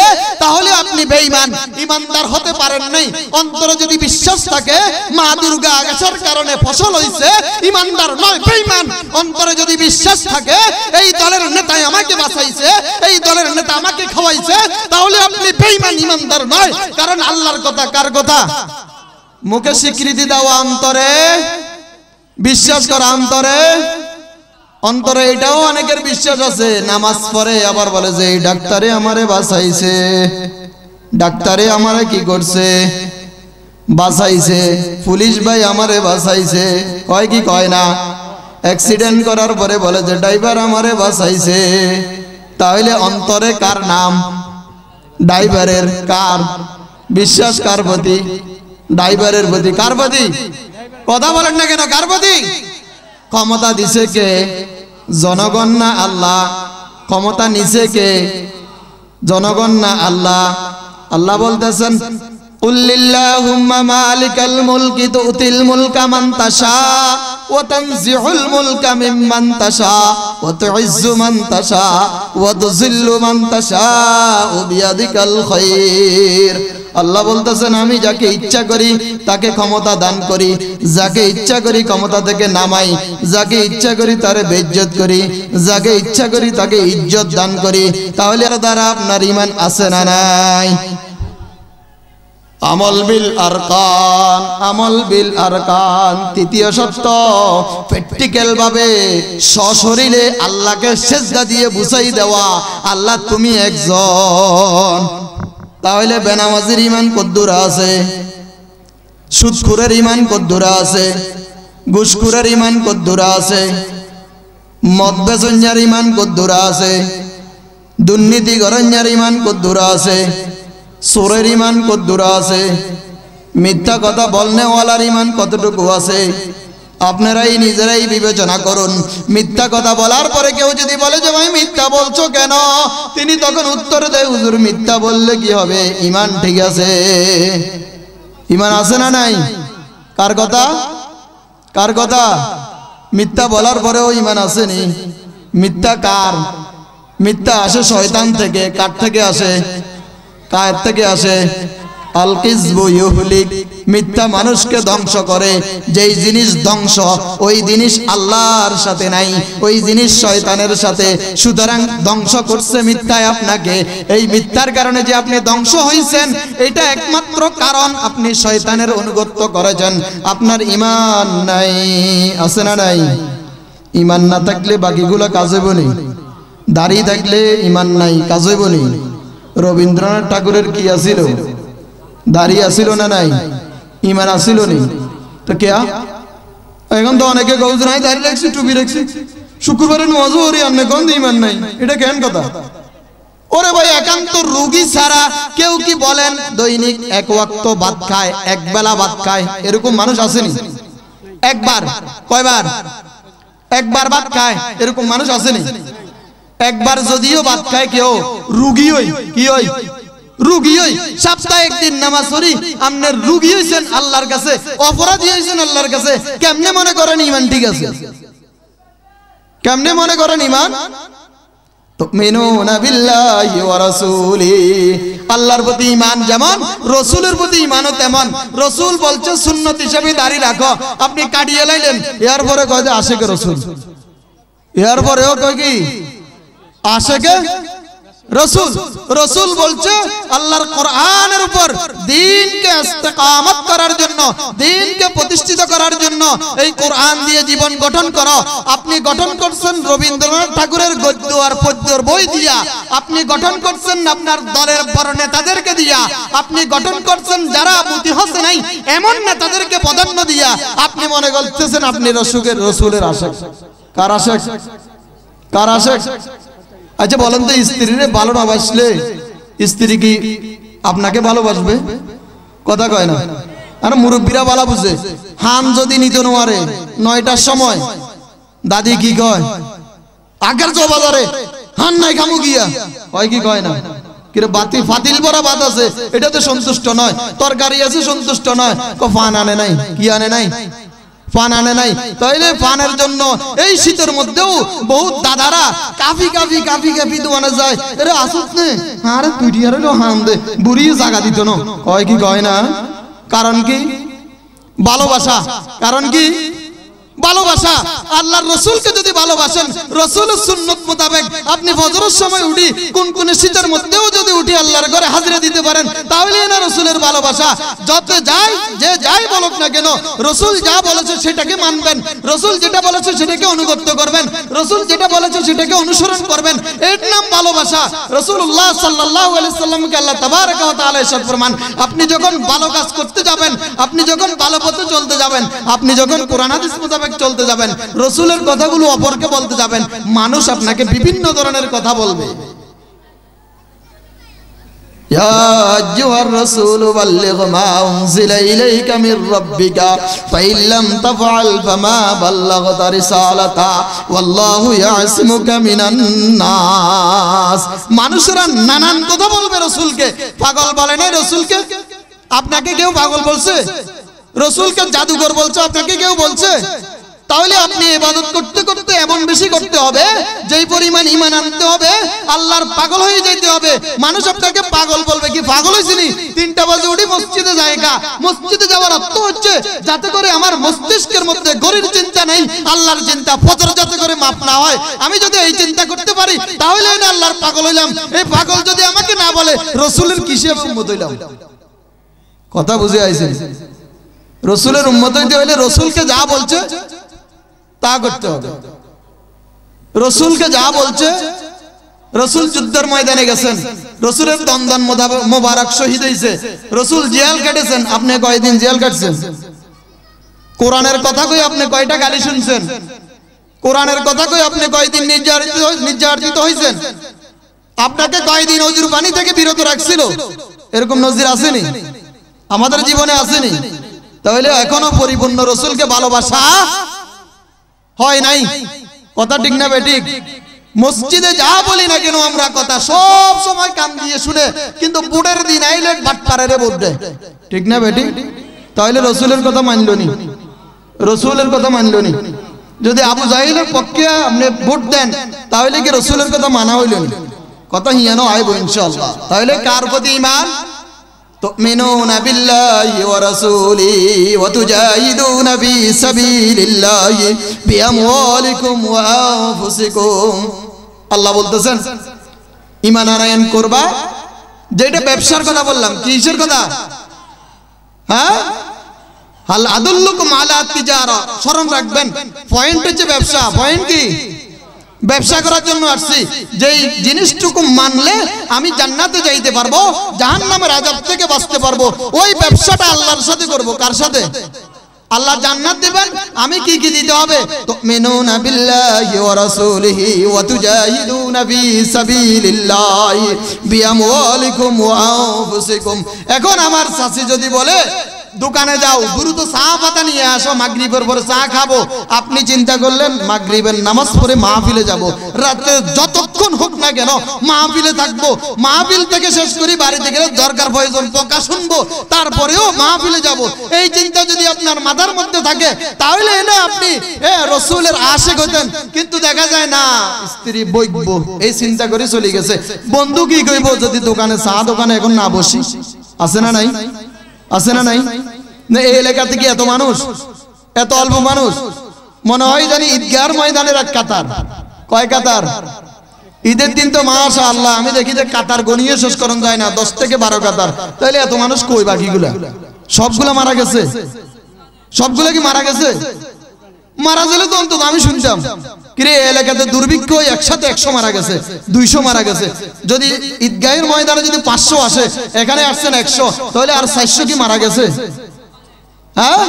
তাহলে আপনি বেঈমান, ঈমানদার হতে পারেন নাই। অন্তরে যদি বিশ্বাস থাকে মা দুর্গা গাছের কারণে ফসল হইছে, ঈমানদার নয়, বেঈমান। অন্তরে যদি বিশ্বাস থাকে এই দলের নেতাই আমাকে বাঁচাইছে, এই দলের নেতা আমাকে খাওয়াইছে, তাহলে আপনি বেঈমান, ঈমানদার নয়। কারণ আল্লাহর কথা কার কথা? মুখে স্বীকৃতি দেওয়া, অন্তরে বিশ্বাস করা। অন্তরে অন্তরে এটাও অনেকের বিশ্বাস আছে, নামাজ পড়ে আবার বলে যে এই ডাক্তারে আমারে বাঁচাইছে, ডাক্তারে আমারে কি করছে? বাঁচাইছে। পুলিশ ভাই আমারে বাঁচাইছে। কয় কি কয় না? অ্যাক্সিডেন্ট করার পরে বলে যে ড্রাইভার আমারে বাঁচাইছে। তাহলে অন্তরে কার নাম? ড্রাইভারের। কার বিশ্বাস? কার প্রতি? ড্রাইভারের প্রতি। কার প্রতি? কথা বলেন না কেন? কার প্রতি? ক্ষমতা দিছে কে? জনগণ না আল্লাহ? ক্ষমতা নিছে কে? জনগণ না আল্লাহ? আল্লাহ বলতেছেন কুল লিল্লাহুম্মা মালিকাল মুলকি তুতিল মুলকা মান তাশা ওয়া তানজিউল মুলকা মিম্মান তাশা ওয়া তুইজ্জু মান তাশা ওয়া তুযিল্লু মান তাশা বিয়াদিকাল খায়র। আল্লাহ বলতেছেন আমি যাকে ইচ্ছা করি তাকে ক্ষমতা দান করি, যাকে ইচ্ছা করি ক্ষমতা থেকে নামাই, যাকে ইচ্ছা করি তারে বেইজ্জত করি, যাকে ইচ্ছা করি তাকে ইজ্জত দান করি। তাহলে এর দ্বারা আপনার ঈমান আছে না নাই? আমল বিল আরকান, আমল বিল আরকান। তৃতীয় শর্ত, প্র্যাকটিক্যাল ভাবে সশরীরে আল্লাহকে সিজদা দিয়ে বুঝাই দেওয়া আল্লাহ তুমি একজন। তাহলে বেনামাজির ঈমান কদ্দুর আছে? সুদখোরের ঈমান কদ্দুর আছে? ঘুষখোরের ঈমান কদ্দুর আছে? মদ বেচন্যার ঈমান কদ্দুর আছে? দুর্নীতি গরন্যার ঈমান কদ্দুর আছে? চোরের ঈমান কদ্দুর আছে? মিথ্যা কথা বলনেওয়ালার ঈমান কতটুকু আছে? আপনারাই নিজেরাই বিবেচনা করুন। মিথ্যা কথা বলার পরে কেউ যদি বলে যে ভাই মিথ্যা বলছো কেন, তিনি তখন উত্তর দেয় হুজুর মিথ্যা বললে কি হবে? ঈমান ঠিক আছে। ঈমান আছে না নাই? কার কথা? কার কথা? মিথ্যা বলার পরেও ঈমান আসেনি। মিথ্যা কার? মিথ্যা আসে শয়তান থেকে। কার থেকে আসে? কার থেকে আসে? আল কিযবু ইউহলিক, মিথ্যা মানুষকে ধ্বংস করে। যেই জিনিস ধ্বংস ওই জিনিস আল্লাহর সাথে নাই, ওই জিনিস শয়তানের সাথে। সুতরাং ধ্বংস করছে মিথ্যায় আপনাকে। এই মিথ্যার কারণে যে আপনি ধ্বংস হইছেন, এটা একমাত্র কারণ আপনি শয়তানের অনুগত্য করেছেন। আপনার ঈমান নাই, আছে না নাই? ঈমান না থাকলে বাকিগুলো কাজ হইব নি। দাড়ি থাকলে ঈমান নাই, কাজ হইব নি। রবীন্দ্রনাথ ঠাকুরের কি আছিল? দাড়ি আছিল না নাই? ঈমান আছিল নি? তো কেয়া এখন তো অনেকে গৌজ নাই, দাড়ি রাখছি, টুপি রাখছি, শুক্রবারে নামাজ পড়ি, আপনি কোন ঈমান নাই? এটা কেন কথা? ওরে ভাই, একান্ত রোগী ছাড়া কেউ কি বলেন দৈনিক এক ওয়াক্ত ভাত খায়, এক বেলা ভাত খায়, এরকম মানুষ আসেনি? একবার, কয়বার? একবার ভাত খায়, এরকম মানুষ আসেনি? একবার যদিও ভাত খায় কেউ, রোগী হই, কি হই? রোগী হই। সপ্তাহে একদিন নামাজ পড়ি, আপনার রোগী হইছেন আল্লাহর কাছে, অপরাধী হইছেন আল্লাহর কাছে। কেমনে মনে করেন ঈমান ঠিক আছে? কেমনে মনে করেন ঈমান? তুমিনুনা বিল্লাহি ওয়া রাসূলিহি, আল্লাহর প্রতি ঈমান যেমন রাসূলের প্রতি ঈমানও তেমন। রাসূল বলছে সুন্নাত হিসেবে দাড়ি রাখো, আপনি কাটিয়ে লাইলেন, এরপরে কয় যে আশিকে রাসূল, এরপরেও কয় কি আশিকে রাসূল। রাসূল বলছে আল্লাহর কোরআনের উপর দ্বীনকে ইস্তেকামত করার জন্য, দ্বীনকে প্রতিষ্ঠিত করার জন্য এই কোরআন দিয়ে জীবন গঠন করো। আপনি গঠন করছেন রবীন্দ্রনাথ ঠাকুরের গদ্য আর পদ্যর বই দিয়া, আপনি গঠন করছেন আপনার দলের বড় নেতাদেরকে দিয়া, আপনি গঠন করছেন যারা মুতি হসে নাই এমন নেতাদেরকে প্রাধান্য দিয়া। আপনি মনে করতেছেন আপনি রসুলের আশেক। কার আশেক? কার আশেক? আচ্ছা বলেন তো, স্ত্রীরে ভালো না বাসলে স্ত্রী কি আপনাকে ভালোবাসবে? কথা কয় না। আর মুরব্বীরা ভালো বুঝে, হান যদি নিত নোয়ারে 9টার সময়, দাদি কি কয়? আগের যে বাজারে হান নাই খামু গিয়া, কয় কি কয় না? কিরে বাতি ফাতিল ভরা ভাত আছে, এটাতে সন্তুষ্ট নয়। তরকারি আছে, সন্তুষ্ট নয়। ফান আনে নাই, কি আনে নাই? ফান আনে নাই। তাইলে ফানের জন্য এই শীতের মধ্যেও বহুত দাদারা কাফি কাফি কাফি কাফি দোয়ানে যায়। এরে আসুস নে, আরে তুই আর হলো হান দে, বুড়ি জায়গা দিত না, কয় কি কয় না? কারণ কি? ভালোবাসা। কারণ কি? ভালোবাসা। আল্লাহর রাসূলকে যদি ভালোবাসেন, রাসূলের সুন্নাত মোতাবেক আপনি ফজরের সময় উঠি, কোন কোন শীতের মধ্যেও যদি উঠি আল্লাহর ঘরে হাজিরা দিতে পারেন, তাহলে না রাসূলের ভালোবাসা। যত যাই যে যাই বলুক না কেন, রাসূল যা বলেছে সেটাকে মানবেন, রাসূল যেটা বলেছে সেটাকে অনুগত করবেন, রাসূল যেটা বলেছে সেটাকে অনুসরণ করবেন। এর নাম ভালোবাসা। রাসূলুল্লাহ সাল্লাল্লাহু আলাইহি সাল্লামকে আল্লাহ তাবারাকা ওয়া তাআলা ইরশাদ ফরমান, আপনি যখন ভালো কাজ করতে যাবেন, আপনি যখন ভালো পথে চলতে যাবেন, আপনি যখন কোরআন হাদিস মোতাবেক চলতে যাবেন, রাসূলের কথাগুলো অপরকে বলতে যাবেন, মানুষ আপনাকে বিভিন্ন ধরনের কথা বলবে। ইয়া আইয়ুহার রাসূল বাল্লিগ মা উনজিলা ইলাইকা মির রাব্বিকা ফাইন লাম তাফআল ফামা বাল্লাগতা রিসালাতা ওয়াল্লাহু ইয়াসিমুকা মিনান নাস। মানুষরা নানান কথা বলবে রাসূলকে। পাগল বলে না রাসূলকে? আপনাকে কেউ পাগল বলছে? রাসূলকে জাদুকর বলছে আপনাকে কেউ বলছে? তাহলে আপনি ইবাদত করতে করতে এমন বেশি করতে হবে, যেই পরিমাণ ঈমান আনতে হবে, আল্লাহর পাগল হয়ে যেতে হবে। মানুষ আপনাকে পাগল বলবে, কি পাগল হইছিনি? 3টা বাজে উঠি মসজিদে যায়গা। মসজিদে যাওয়ার অর্থ হচ্ছে যাতে করে আমার মস্তিষ্কের মধ্যে গরির চিন্তা নেই, আল্লাহর চিন্তা। ফজর যাতে করে মাপ না হয়, আমি যদি এই চিন্তা করতে পারি তাহলে না আল্লাহর পাগল হইলাম। এই পাগল যদি আমাকে না বলে, রাসূলের কিসে উম্মত হইলাম? কথা বুঝে আইছেন? রাসূলের উম্মত হইতে হইলে রাসূলকে যা বলছে তা করতে হবে। রাসূলকে যা বলছে, রাসূল যুদ্ধের ময়দানে গেছেন, রাসূলের দন্দন মোবারক শহীদ হইছে, রাসূল জেল কেটেছেন, আপনি কয়দিন জেল কাটছেন? কোরআনের কথা কই আপনি কয়টা গালি শুনছেন? কোরআনের কথা কই আপনি কয়দিন নির্যাতিত হইছেন? আপনাকে কয়দিন অজুর পানি থেকে বিরত রাখছিল? এরকম নজির আসেনি? আমাদের জীবনে আসেনি? তাহলে এখনো পরিপূর্ণ রাসূলকে ভালোবাসা হয় নাই। কথা ঠিক না বেঠিক? মসজিদে যা বলি না কেন আমরা কথা সব সময় কান দিয়ে শুনে, কিন্তু বুড়ের দিন আইলে বাটপাড়ারে ভোট দেয়। ঠিক না বেঠিক? তাহলে রাসূলের কথা মানলো নি? রাসূলের কথা মানলো নি? যদি আবু জাহিলের পক্ষে আপনি ভোট দেন, তাহলে কি রাসূলের কথা মানা হইল নি? কথা হিয়ানো আইব ইনশাআল্লাহ। তাহলে কার প্রতি ঈমান? তুমিনুনা বিল্লাহি ওয়া রাসূলিহি ওয়া তুজাহিদুনা ফি সাবিলিল্লাহি বিআমওয়ালিকুম ওয়া আনফুসিকুম। আল্লাহ বলতেছেন ঈমান আনয়ন করবা। যেটা ব্যবসার কথা বললাম, কিসের কথা? হ্যাঁ, হাল আদুল্লুকুম আলা তিজারা, স্মরণ রাখবেন পয়েন্ট হচ্ছে ব্যবসা। পয়েন্ট কি? ব্যবসা করার জন্য আসছি। যেই জিনিসটুকু মানলে আমি জান্নাতে যাইতে পারবো, জাহান্নামের আযাব থেকে বাঁচতে পারবো, ওই ব্যবসাটা আল্লাহর সাথে করব। কার সাথে? আল্লাহ জান্নাত দিবেন, আমি কি কি দিতে হবে? তুমিনুনা বিল্লাহি ওয়া রাসূলিহি ওয়া তুজাহিদুনা ফি সাবিলিল্লাহি বিআমওয়ালিকুম ওয়া আনফুসিকুম। এখন আমার চাচি যদি বলে দোকানে যাও, দ্রুত চা পাতা নিয়ে আসো, মাগরিবের পরে চা খাবো, আপনি চিন্তা করলেন মাগরিবের নামাজ পড়ে মাহফিলে যাব, রাতে যতক্ষণ হোক না কেন মাহফিলে থাকবো, মাহফিল থেকে শেষ করি বাড়িতে গেলে দরকার প্রয়োজন পোকা শুনবো, তারপরেও মাহফিলে যাব, এই চিন্তা যদি আপনার মাথার মধ্যে থাকে তাহলে না আপনি রাসূলের আশিক হতেন। কিন্তু দেখা যায় না, স্ত্রী বইকবো এই চিন্তা করে চলে গেছে। বন্ধু কি কইব যদি দোকানে চা দোকানে এখন না বসি? আছে না নাই? আছে না নাই? এই এলাকাতে কি এত মানুষ, এত অল্প মানুষ? মনে হয় জানি ঈদগাহর ময়দানের এক কাতার। কয় কাতার? ঈদের দিন তো মাশাআল্লাহ আমি দেখি যে কাতার গনিয়ে শেষ করন যায় না, 10 থেকে 12 কাতার। তাইলে এত মানুষ কই? বাকিগুলা সবগুলা মারা গেছে। সবগুলা কি মারা গেছে? মারা গেলে তো অন্তত আমি শুনতাম কিরে এলাকাতে দুর্ভিক্ষ একসাথে 100 মারা গেছে, 200 মারা গেছে। যদি ঈদগাহের ময়দানে যদি 500 আসে, এখানে আসছেন 100, তাহলে আর 400 কি মারা গেছে? হ্যাঁ,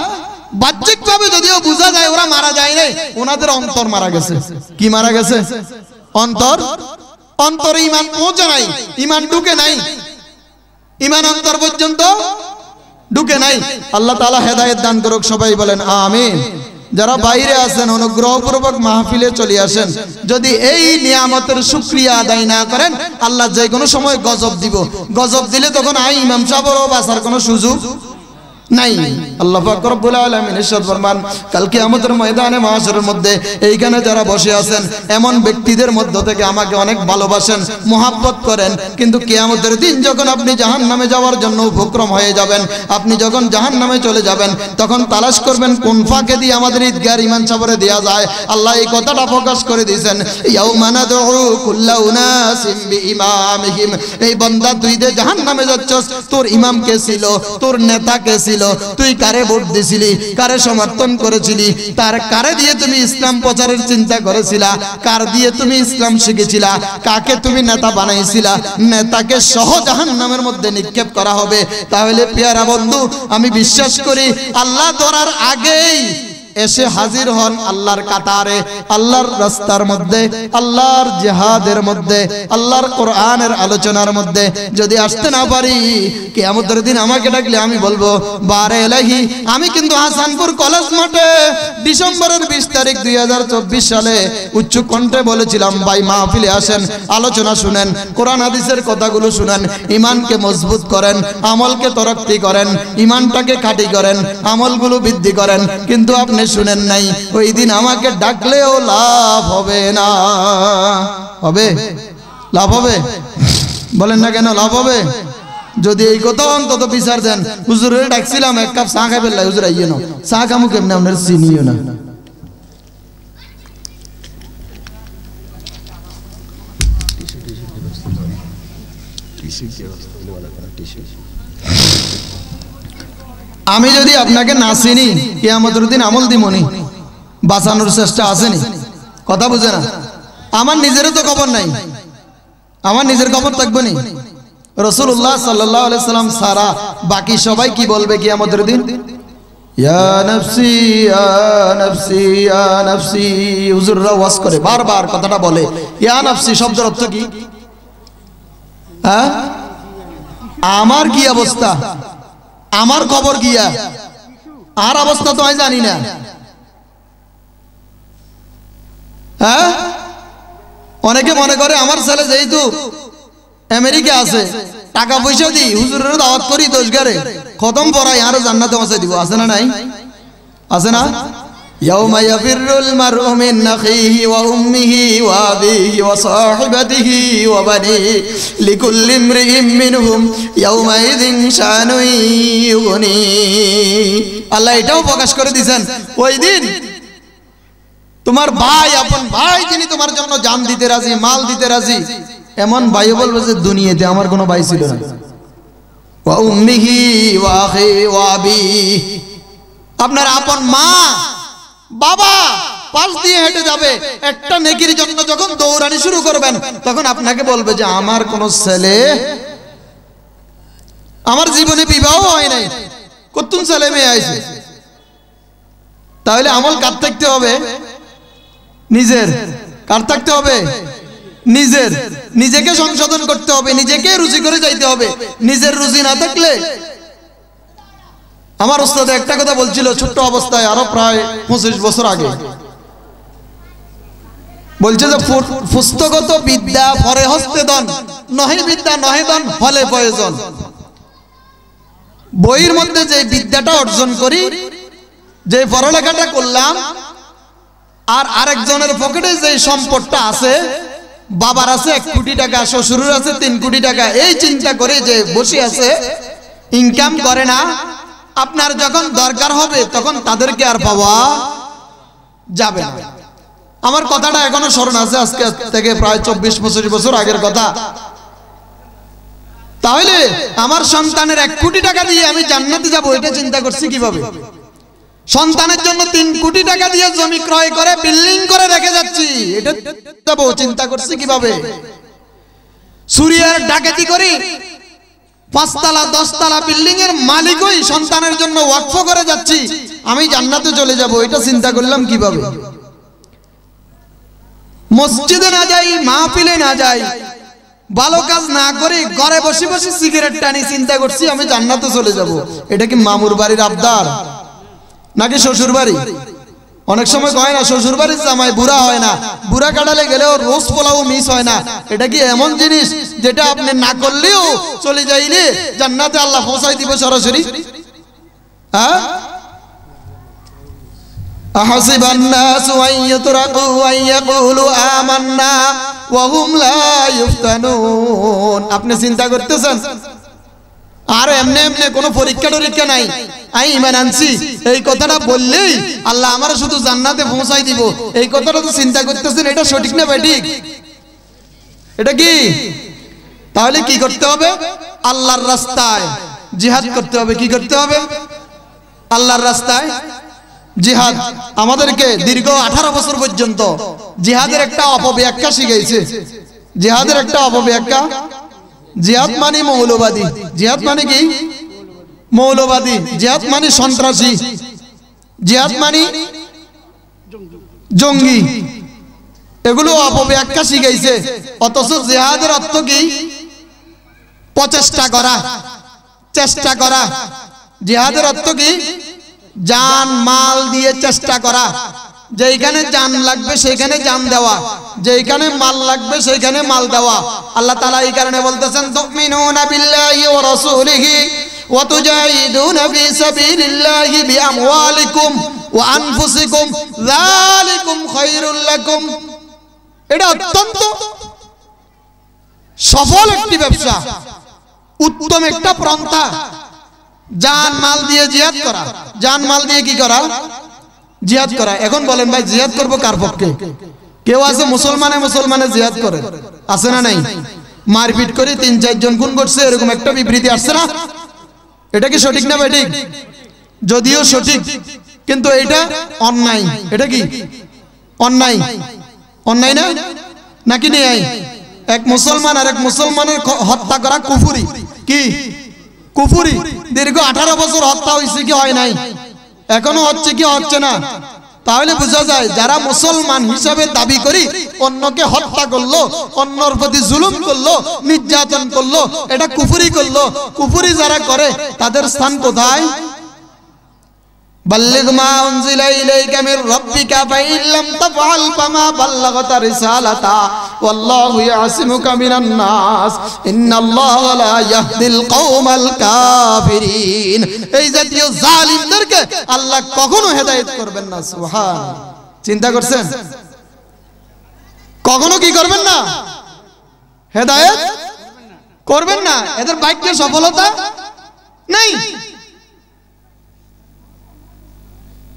বাহ্যিকভাবে যদিও বোঝা যায় ওরা মারা যায় নাই, ওনাদের অন্তর মারা গেছে। কি মারা গেছে? অন্তর। অন্তরে ঈমান পৌঁছে নাই, ঈমান ঢুকে নাই, ঈমান অন্তর পর্যন্ত ঢুকে নাই। আল্লাহ তাআলা হেদায়েত দান করুক, সবাই বলেন আমিন। যারা বাইরে আছেন অনুগ্রহপূর্বক মাহফিলে চলে আসেন। যদি এই নিয়ামতের শুকরিয়া আদায় না করেন আল্লাহ যে কোনো সময় গজব দিব। গজব দিলে তখন ইমাম সাহেবেরও বাঁচার কোনো সুযোগ নাই। আল্লাহ পাক রব্বুল আলামিন ইরশাদ ফরমান কাল কিয়ামতের ময়দানে মাহশরের মধ্যে এইখানে যারা বসে আছেন এমন ব্যক্তিদের মধ্য থেকে আমাকে অনেক ভালোবাসেন, মোহাব্বত করেন, কিন্তু কিয়ামতের দিন যখন আপনি জাহান্নামে যাওয়ার জন্য উপক্রম হয়ে যাবেন, আপনি যখন জাহান্নামে চলে যাবেন তখন তালাশ করবেন কোন ফাঁকে দিয়ে আমাদের ঈদগাহর ঈমান সাবরে দেয়া যায়। আল্লাহ এই কথাটা প্রকাশ করে দিয়েছেন, ইয়াউমা নাদউ কুল্লা উনাসিম বিইমামিহিম। এই বান্দা তুই যে জাহান্নামে যাচ্ছস, তোর ইমাম কে ছিল, তোর নেতা কে ছিল, তুই কারে ভোট দিছিলি, কারে সমর্থন করেছিলি, তার কারে দিয়ে তুমি ইসলাম প্রচারের চিন্তা করেছিলা, কার দিয়ে তুমি ইসলাম শিখেছিলা, কাকে তুমি নেতা বানাইছিলা, নেতাকে সহ জাহান্নামের মধ্যে নিক্ষেপ করা হবে। তাহলে পেয়ারা বন্ধু, আমি বিশ্বাস করি আল্লাহ ধরার আগেই এসে হাজির হন আল্লাহর কাতারে, আল্লাহর রাস্তার মধ্যে, আল্লাহর জিহাদের মধ্যে, আল্লাহর কোরআনের আলোচনার মধ্যে। যদি আসতে না পারি কিয়ামতের দিন আমাকে ডাকলে আমি বলবো বারে এলাহি, আমি কিন্তু হাসানপুর কলেজ মাঠে ডিসেম্বরের 20 তারিখ 2024 সালে উচ্চ কণ্ঠে বলেছিলাম, ভাই মাহফিলে আসেন, আলোচনা শুনেন, কোরআন হাদিসের কথাগুলো শুনেন, ঈমানকে মজবুত করেন, আমলকে তরক্কি করেন, ঈমানটাকে খাঁটি করেন, আমলগুলো বৃদ্ধি করেন। কিন্তু আপনি শুনেন নাই। ওই দিন আমাকে ডাকলেও লাভ হবে না। হবে? লাভ হবে? বলেন না কেন লাভ হবে? যদি এই কথা অন্তত বিচার দেন, হুজুরের ডাকছিলাম এক কাপ চা খাই ফেললাই, হুজুর আইয়ে না, চা খামু কেমনে আপনার চিনিও না। আমি যদি আপনাকে না চিনি কিয়ামতের দিন আমল দিমনি, বাঁচানোর চেষ্টা আসেনি। কথা বুঝে না? আমার নিজেরও তো খবর নাই, আমার নিজের খবর থাকবে নি। রাসূলুল্লাহ সাল্লাল্লাহু আলাইহি সাল্লাম সারা বাকি সবাই কি বলবে কিয়ামতের দিন? ইয়া নফসি ইয়া নফসি ইয়া নফসি। হুজুররা ওয়াজ করে বারবার কথাটা বলে, ইয়া নফসি শব্দের অর্থ কি? হ্যাঁ, আমার কি অবস্থা, আমার খবর গিয়া, আর অবস্থা তো আমি জানি না। হ্যাঁ, অনেকে মনে করে আমার ছেলে যেহেতু আমেরিকা আছে, টাকা পয়সা দিই, হুজুরের দাওয়াত করি, দোষগারে খতম পড়াই, আরো জান্নাতে পৌঁছে দিব। আছে না নাই? আছে না? ইয়াউমা ইয়াফিরুল মারউ মিন আখিহি ওয়া উম্মিহি ওয়া আবিহি ওয়া সাহিবাতিহি ওয়া বানিহি লিকুল্লি ইমরিইম মিনহুম ইয়াউমা ইযিন শানুন ইউগনি। আল্লাহ এটাও প্রকাশ করে দিয়েছেন, ওই দিন তোমার ভাই, আপন ভাই যিনি তোমার জন্য জান দিতে রাজি, মাল দিতে রাজি, এমন ভাই বলবে যে দুনিয়াতে আমার কোনো ভাই ছিল না। ওয়া উম্মিহি ওয়া আখি ওয়া আবিহি, আপনার আপন মা বাবা পাশ দিয়ে হেঁটে যাবে, একটা নেকির জন্য যখন দৌড়ানি শুরু করবেন তখন আপনাকে বলবে যে আমার কোন ছেলে, আমার জীবনে বিবাহ হয় নাই, কতজন ছেলে মেয়ে আইছে। তাহলে আমল কার থাকতে হবে? নিজের। কার থাকতে হবে? নিজের। নিজেকে সংশোধন করতে হবে, নিজেকে রুচি করে যাইতে হবে। নিজের রুচি না থাকলে, আমার ওস্তাদ একটা কথা বলছিল ছোট্ট অবস্থায়, আরো প্রায় 25 বছর আগে, বলছে যে পুস্তকগত বিদ্যা পরে হস্তে দন, নহে বিদ্যা নহে দন ফলে প্রয়োজন। বইয়ের মধ্যে যে বিদ্যাটা অর্জন করি, যে পড়ালেখাটা করলাম, আর আরেকজনের পকেটে যে সম্পদটা আছে, বাবার আছে 1 কোটি টাকা, শ্বশুরের আছে 3 কোটি টাকা, এই চিন্তা করে যে বসে আছে, ইনকাম করে না, আপনার যখন দরকার হবে তখন তাদেরকে আর পাওয়া যাবে না। আমার কথাটা এখনো স্মরণ আছে, আজকে থেকে প্রায় 24-25 বছর আগের কথা। তাহলে আমার সন্তানের 1 কোটি টাকা দিয়ে আমি জান্নাতে যাব, এটা চিন্তা করছি কিভাবে? সন্তানের জন্য 3 কোটি টাকা দিয়ে জমি ক্রয় করে বিল্ডিং করে রেখে যাচ্ছি, এটা যাব চিন্তা করছি কিভাবে? সুরিয়ার ডাকাতি করি 5 তলা 10 তলা বিল্ডিং এর মালিকই সন্তানের জন্য ওয়াকফ করে যাচ্ছি, আমি জান্নাতে চলে যাব, এটা চিন্তা করলাম কিভাবে? মসজিদে না যাই, মাহফিলে না যাই, ভালো কাজ না করে ঘরে বসে বসে সিগারেট টানি, চিন্তা করছি আমি জান্নাতে চলে যাব। এটা কি মামুর বাড়ির আবদার নাকি শ্বশুর বাড়ি? অনেক সময় কয় না শ্বশুর বাড়ির জামাই বুড়া হয় না, বুড়া কাটালে গেলেও রোজ পোলাও মিস হয় না। এটা কি এমন জিনিস যেটা আপনি না করলেও চলে যাইলে জান্নাতে আল্লাহ পৌঁছাই দিব সরাসরি? হ্যাঁ, আহাসিবান নাসু আন ইউতরাকু আন ইয়াকুলু আমান্না ওয়া হুম লা ইফতানুন। আপনি চিন্তা করতেছেন আর এমনি এমনি কোনো পরীক্ষা টরীক্ষা নাই, আমি ঈমান আনছি এই কথাটা বললেই আল্লাহ আমার শুধু জান্নাতে পৌঁছাই দিব, এই কথাটা তো চিন্তা করতেছেন, এটা সঠিক না বেঠিক? এটা কি? তাহলে কি করতে হবে? আল্লাহর রাস্তায় জিহাদ করতে হবে। কি করতে হবে? আল্লাহর রাস্তায় জিহাদ। আমাদেরকে দীর্ঘ 18 বছর পর্যন্ত জিহাদের একটা অপব্যাখ্যা শিখাইছে। জিহাদের একটা অপব্যাখ্যা, জিহাদ মানে মৌলবাদী। জিহাদ মানে কি? মৌলবাদী। জিহাদ মানে সন্ত্রাসী। জিহাদ মানে জঙ্গি। এগুলো অপব্যাখ্যা শিখাইছে। অথচ জিহাদের অর্থ কি? প্রচেষ্টা করা, চেষ্টা করা। জিহাদের অর্থ কি? জান মাল দিয়ে চেষ্টা করা। যেখানে জান লাগবে সেখানে জান দেওয়া, যেখানে মাল লাগবে সেখানে মাল দেওয়া। আল্লাহ তাআলা এই কারণে বলতেছেন, তুমিনুনা বিল্লাহি ওয়া রাসূলিহি ওয়া তুজাহিদুনা ফি সাবিলিল্লাহি বিআমওয়ালিকুম ওয়া আনফুসিকুম যালিকুম খায়রুল লাকুম। এটা অত্যন্ত সফল একটি ব্যবসা, উত্তম একটা পন্থা, জান মাল দিয়ে জিহাদ করা। জান মাল দিয়ে কি করা? জিহাদ করা। এখন বলেন ভাই জিহাদ করব কার পক্ষে? কেউ আছে মুসলমানে জিহাদ করে, আছে না নাই? মারপিট করে 3-4 জন খুন করছে, এরকম একটা বিবৃতি আসছে না? এটা কি সঠিক না বেঠিক? যদিও সঠিক, কিন্তু এটা অন্যায়। এটা কি অন্যায়? অন্যায় না নাকি নেই? এক মুসলমান আর এক মুসলমানের হত্যা করা কুফরি। কি কুফরি? দীর্ঘ 18 বছর হত্যা হয়েছে কি হয় নাই? এখনো হচ্ছে কি হচ্ছে না? তাহলে বোঝা যায় যারা মুসলমান হিসাবে দাবি করি অন্যকে হত্যা করলো, অন্যর প্রতি জুলুম করলো, নির্যাতন করলো, এটা কুফরি করলো। কুফরি যারা করে তাদের স্থান কোথায়? বাল্লিগ মা উনজিলা ইলাইকা মির রাব্বিকা ফাইন লাম তাফআল ফামা বাল্লাগতা রিসালাতা ওয়াল্লাহু ইয়াসিমুকা মিনান নাস ইন্নাল্লাহা লা ইয়াহদিল কওমাল কাফিরিন। এই জাতীয় জালিমদেরকে আল্লাহ কখনো হেদায়েত করবেন না। সুবহান। চিন্তা করছেন? কখনো কি করবেন না? হেদায়েত করবেন না। এদের ভাগ্যে সফলতা নাই।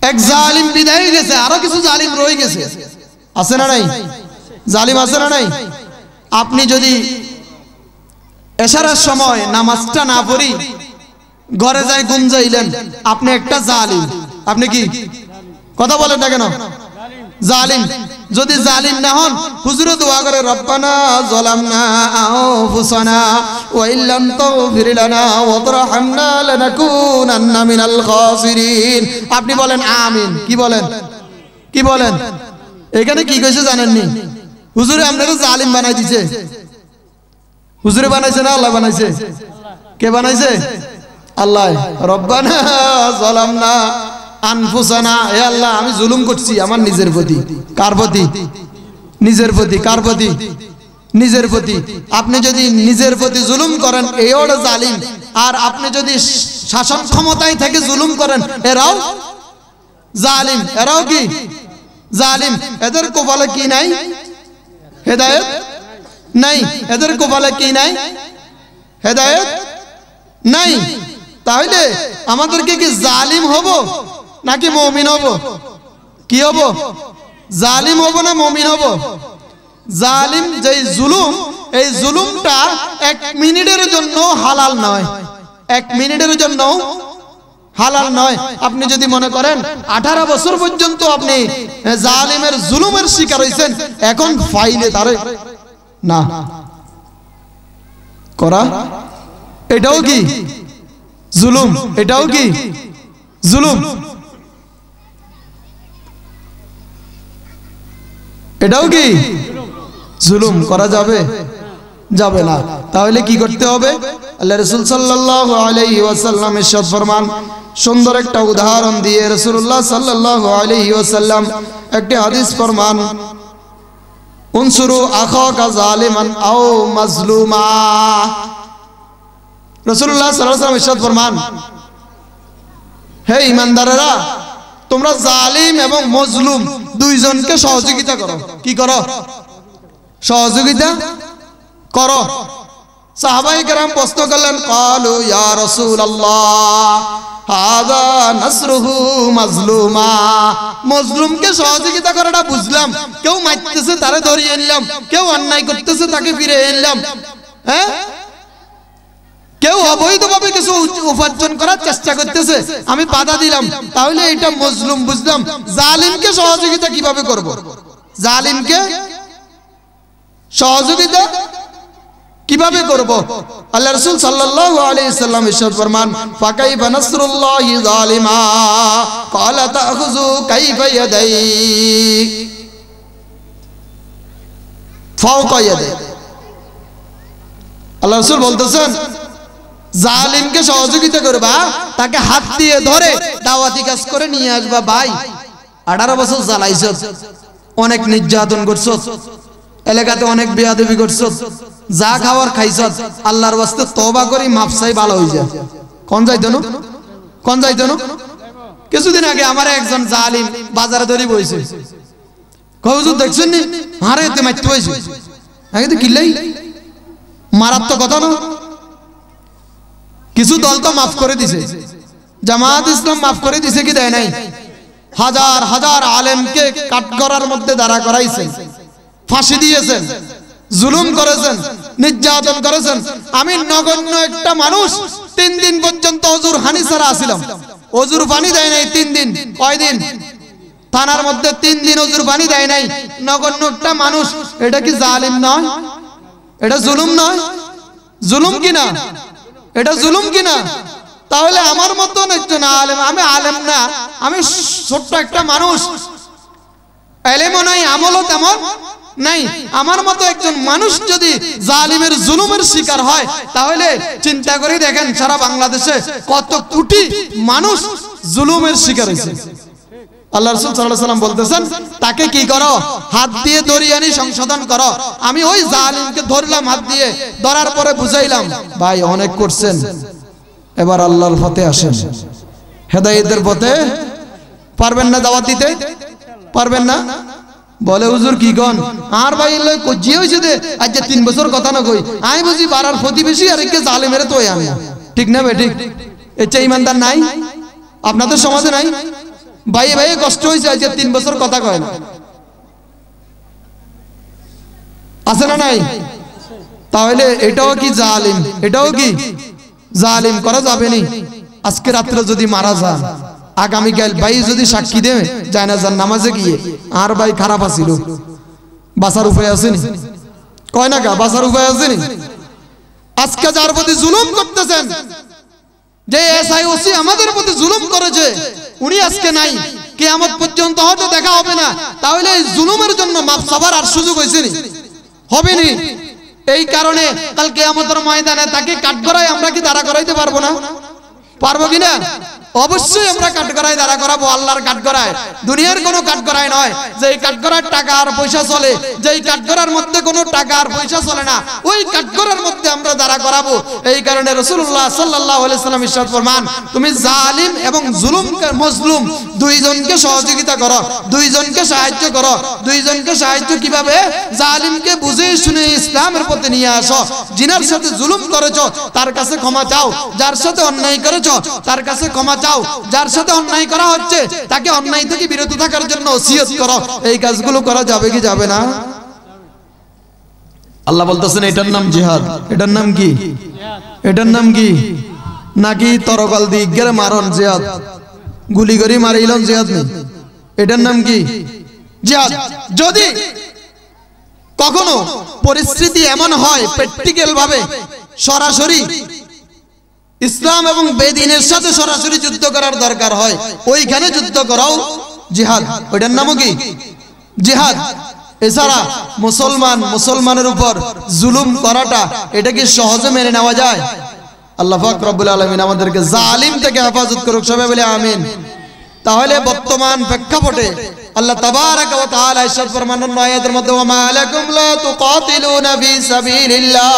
এক জালিম বিদায় গেছে, আরো কিছু জালিম রয়ে গেছে। আছে না নাই? জালিম আছে না নাই? আপনি যদি এশারার সময় নামাজটা না পড়ি ঘরে যাই ঘুম যাইলেন, আপনি একটা জালিম। আপনি কি কথা বলেন না কেন? জালিম। যদি জালিম না হন, হুজুরে দোয়া করে রব্বানা যালামনা আনফুসানা ওয়া ইল্লাম তাগফির লানা ওয়া তারহামনা লানাকুনান্না মিনাল খাসিরিন। আপনি বলেন আমিন। কি বলেন? কি বলেন? এখানে কি কইছে জানেননি? হুজুরে আপনারা জালিম বানাই দিয়েছে। হুজুরে বানাইছে না আল্লাহ বানাইছে? কে বানাইছে? আল্লাহ। রব্বানা যালামনা আনফুসানা, হে আল্লাহ আমি জুলুম করছি আমার নিজের প্রতি। কার প্রতি? নিজের প্রতি। কার প্রতি? নিজের প্রতি। আপনি যদি নিজের প্রতি জুলুম করেন এও জালিম, আর আপনি যদি শাসন ক্ষমতায় থেকে জুলুম করেন এরাও জালিম। এরাও কি জালিম। এদের কপালে কি নাই? হেদায়েত নাই। এদের কপালে কি নাই? হেদায়েত নাই। তাহলে আমাদেরকে কি জালিম হব নাকি মুমিন হব? কি হব? জালিম হব না মুমিন হব? জালিম যেই জুলুম, এই জুলুমটা 1 মিনিটের জন্য হালাল নয়। 1 মিনিটের জন্য হালাল নয়। আপনি যদি মনে করেন 18 বছর পর্যন্ত আপনি জালিমের জুলুমের শিকার হইছেন, এখন ফাইলে তারে না করা, এটাও কি জুলুম? এটাও কি জুলুম? এটাও কি জুলুম? করা যাবে? যাবে না। তাহলে কি করতে হবে? আল্লাহ রাসূল সাল্লাল্লাহু আলাইহি ওয়াসাল্লাম ইরশাদ ফরমান, সুন্দর একটা উদাহরণ দিয়ে রাসূলুল্লাহ সাল্লাল্লাহু আলাইহি ওয়াসাল্লাম একটি হাদিস ফরমান, উনসুরু আখাকা জালিমান আও মাজলুমা। রাসূলুল্লাহ সাল্লাল্লাহু আলাইহি ওয়াসাল্লাম ইরশাদ ফরমান, হে ঈমানদারেরা, তোমরা জালিম এবং মজলুম দুইজনকে সহযোগিতা করো। কি করো? সহযোগিতা করো। সাহাবায়ে কেরাম প্রশ্ন করলেন, ক্বালু ইয়া রাসূলুল্লাহ হাযা নাসরুহু মাজলুমা। মজলুমকে সহযোগিতা করাটা বুঝলাম, কেউ মারতেছে তারে ধরিয়ে নিলাম, কেউ অন্যায় করতেছে তাকে ফিরে এনলাম, হ্যাঁ, কেউ অবৈধভাবে কিছু উপার্জন করার চেষ্টা করতেছে, আমি বাধা দিলাম, তাহলে এটা মজলুম বুঝলাম। জালিমকে সহযোগিতা কিভাবে করব? জালিমকে সহযোগিতা কিভাবে করব? আল্লাহ রাসূল সাল্লাল্লাহু আলাইহি ওয়াসাল্লাম ইরশাদ ফরমান, ফাকাইফা নাসরুল্লাহি যালিমা ক্বালা তাখুযু কাইফা ইয়াদাইক ফাওকা ইয়াদাইক। আল্লাহ রাসূল বলতেছেন, জালিমকে সহযোগিতা করবা, তাকে হাত দিয়ে ধরে দাওয়াতি কাজ করে নিয়ে আসবা। ভাই 18 বছর জ্বালাইছ, অনেক নির্যাতন করছ, এলাকাতে অনেক বেয়াদবি করছ, যা খাওয়ার খাইছ, আল্লাহর ওয়াস্তে তওবা করি মাফ চাই, ভালো হয়ে যায়। কোন যাইতো না? কোন যাইতো না? কিছুদিন আগে আমার একজন জালিম বাজারে ধরে বইছে, হুজুর দেখছেন নি আরে এতে মারতে বইছে, আগে তো কিল্লাই মারাত্মক কথা না। কিছু দল তো মাফ করে দিছে, জামাত ইসলাম মাফ করে দিছে কি দেয় নাই? হাজার হাজার আলেমকে কাঠগড়ার মধ্যে দাঁড়া করাইছেন, ফাঁসি দিয়েছেন, জুলুম করেছেন, নির্যাতন করেছেন। আমি নগণ্য একটা মানুষ 3 দিন পর্যন্ত অজুর হানি ছাড়া আসিলাম, অজুর পানি দেয় নাই 3 দিন। কয়দিন? থানার মধ্যে 3 দিন অজুর পানি দেয় নাই। নগণ্য একটা মানুষ, এটা কি জালিম নয়? এটা জুলুম নয়? জুলুম কিনা? এটা জুলুম কিনা? তাহলে আমার মতন একজন আলেম, আমি আলেম না, আমি ছোট্ট একটা মানুষ, এলেমও নাই আমলও তেমন নাই। আমার মতো একজন মানুষ যদি জালিমের জুলুমের শিকার হয় তাহলে চিন্তা করে দেখেন সারা বাংলাদেশে কত কোটি মানুষ জুলুমের শিকার হয়েছে। আল্লাহ রাসূল সাল্লাল্লাহু আলাইহি ওয়াসাল্লাম বলতেছেন তাকে কি করো, হাত দিয়ে ধরিয়ে আনি সংশোধন করো। আমি ওই জালিমকে ধরলাম, হাত দিয়ে ধরার পরে বুঝাইলাম ভাই অনেক করছেন, এবার আল্লাহর পথে আসেন, হেদায়েতের পথে। পারবেন না দাওয়াত দিতে? পারবেন না? বলে হুজুর কি কোন আর ভাই জি হইছে দে আজ 3 বছর কথা না কই আমি বুঝি পাড়ার প্রতিবেশী আর একে জালিমেরে তো আমি, ঠিক না বে? ঠিক। এটা ইমানদার নাই আপনাদের সমাজে? নাই ভাই ভাই কষ্ট হয়েছে আজ 3 বছর কথা কয় না, আছে না নাই? তাহলে এটাও কি জালিম? এটাও কি জালিম? করা যাবে নি। আজকে রাত্রে যদি মারা যান, আগামীকাল ভাই যদি সাক্ষী দেবে জানাজার নামাজে গিয়ে আর ভাই খারাপ আছিল, বাঁচার উপায় আসেনি? কয় না গা, বাঁচার উপায় আসেনি? আজকে যার প্রতি জুলুম করতেছেন, যে এসআই ওসি আমাদের প্রতি জুলুম করেছে, উনি আজকে নাই, কিয়ামত পর্যন্ত হয়তো দেখা হবে না। তাহলে এই জুলুমের জন্য মাপ চাওয়ার আর সুযোগ হয়েছে? হবে নি। এই কারণে কাল কিয়ামতের ময়দানে তাকে কাঠগড়ায় আমরা কি দাঁড়া করাইতে পারবো না? পারবো কিনা? অবশ্যই আমরা কাঠগড়ায় দাঁড়া করাবো, আল্লাহর কাঠগড়ায়, দুনিয়ার কোনো কাঠগড়ায় নয়। যে কাঠগড়ার টাকা আর পয়সা চলে, যেই কাঠগড়ার মধ্যে কোনো টাকা আর পয়সা চলে না, ওই কাঠগড়ার মধ্যে আমরা দাঁড়া করাবো। এই কারণে রাসূলুল্লাহ সাল্লাল্লাহু আলাইহি ওয়াসাল্লাম ইরশাদ ফরমান, তুমি জালিম এবং মজলুম দুইজনকে সহযোগিতা করো, দুইজনকে সাহায্য করো। দুইজনকে সাহায্য কিভাবে? জালিমকে বুঝে শুনে ইসলামের পথে নিয়ে আসো। জিনার সাথে জুলুম করেছো তার কাছে ক্ষমা চাও, যার সাথে অন্যায় করেছো তার কাছে ক্ষমা চাও, যার সাথে অন্যায় করা হচ্ছে তাকে অন্যায় থেকে বিরত থাকার জন্য ওসিয়ত করো। এই কাজগুলো করা যাবে কি যাবে না? আল্লাহ বলতেছেন এটার নাম জিহাদ। এটার নাম কি? এটার নাম কি? নাকি তরকাল দিয়ে গেরে মারন জিহাদ, গুলি করে মারিলন জিহাদ নেই? এটার নাম কি? জিহাদ। যদি কখনো পরিস্থিতি এমন হয় প্র্যাকটিক্যাল ভাবে সরাসরি ইসলাম এবং বেদিনের সাথে সরাসরি যুদ্ধ করার দরকার হয়, ওইখানে যুদ্ধ করাও জিহাদ। ওইটার নামও কি? জিহাদ। এছাড়া মুসলমানের উপর জুলুম করাটা এটা কি সহজে মেনে নেওয়া যায়? আল্লাহ পাক রব্বুল আলামিন আমাদেরকে জালিম থেকে হেফাজত করুক, সবাই বলে আমিন। তাহলে বর্তমান প্রেক্ষাপটে আল্লাহ তাবারাকা ওয়া তাআলা ইরশাদ ফরমানের আয়াতের মধ্যে, ওয়া মা লাকুম লা তুকাতিলুনা ফি সাবিলিল্লাহ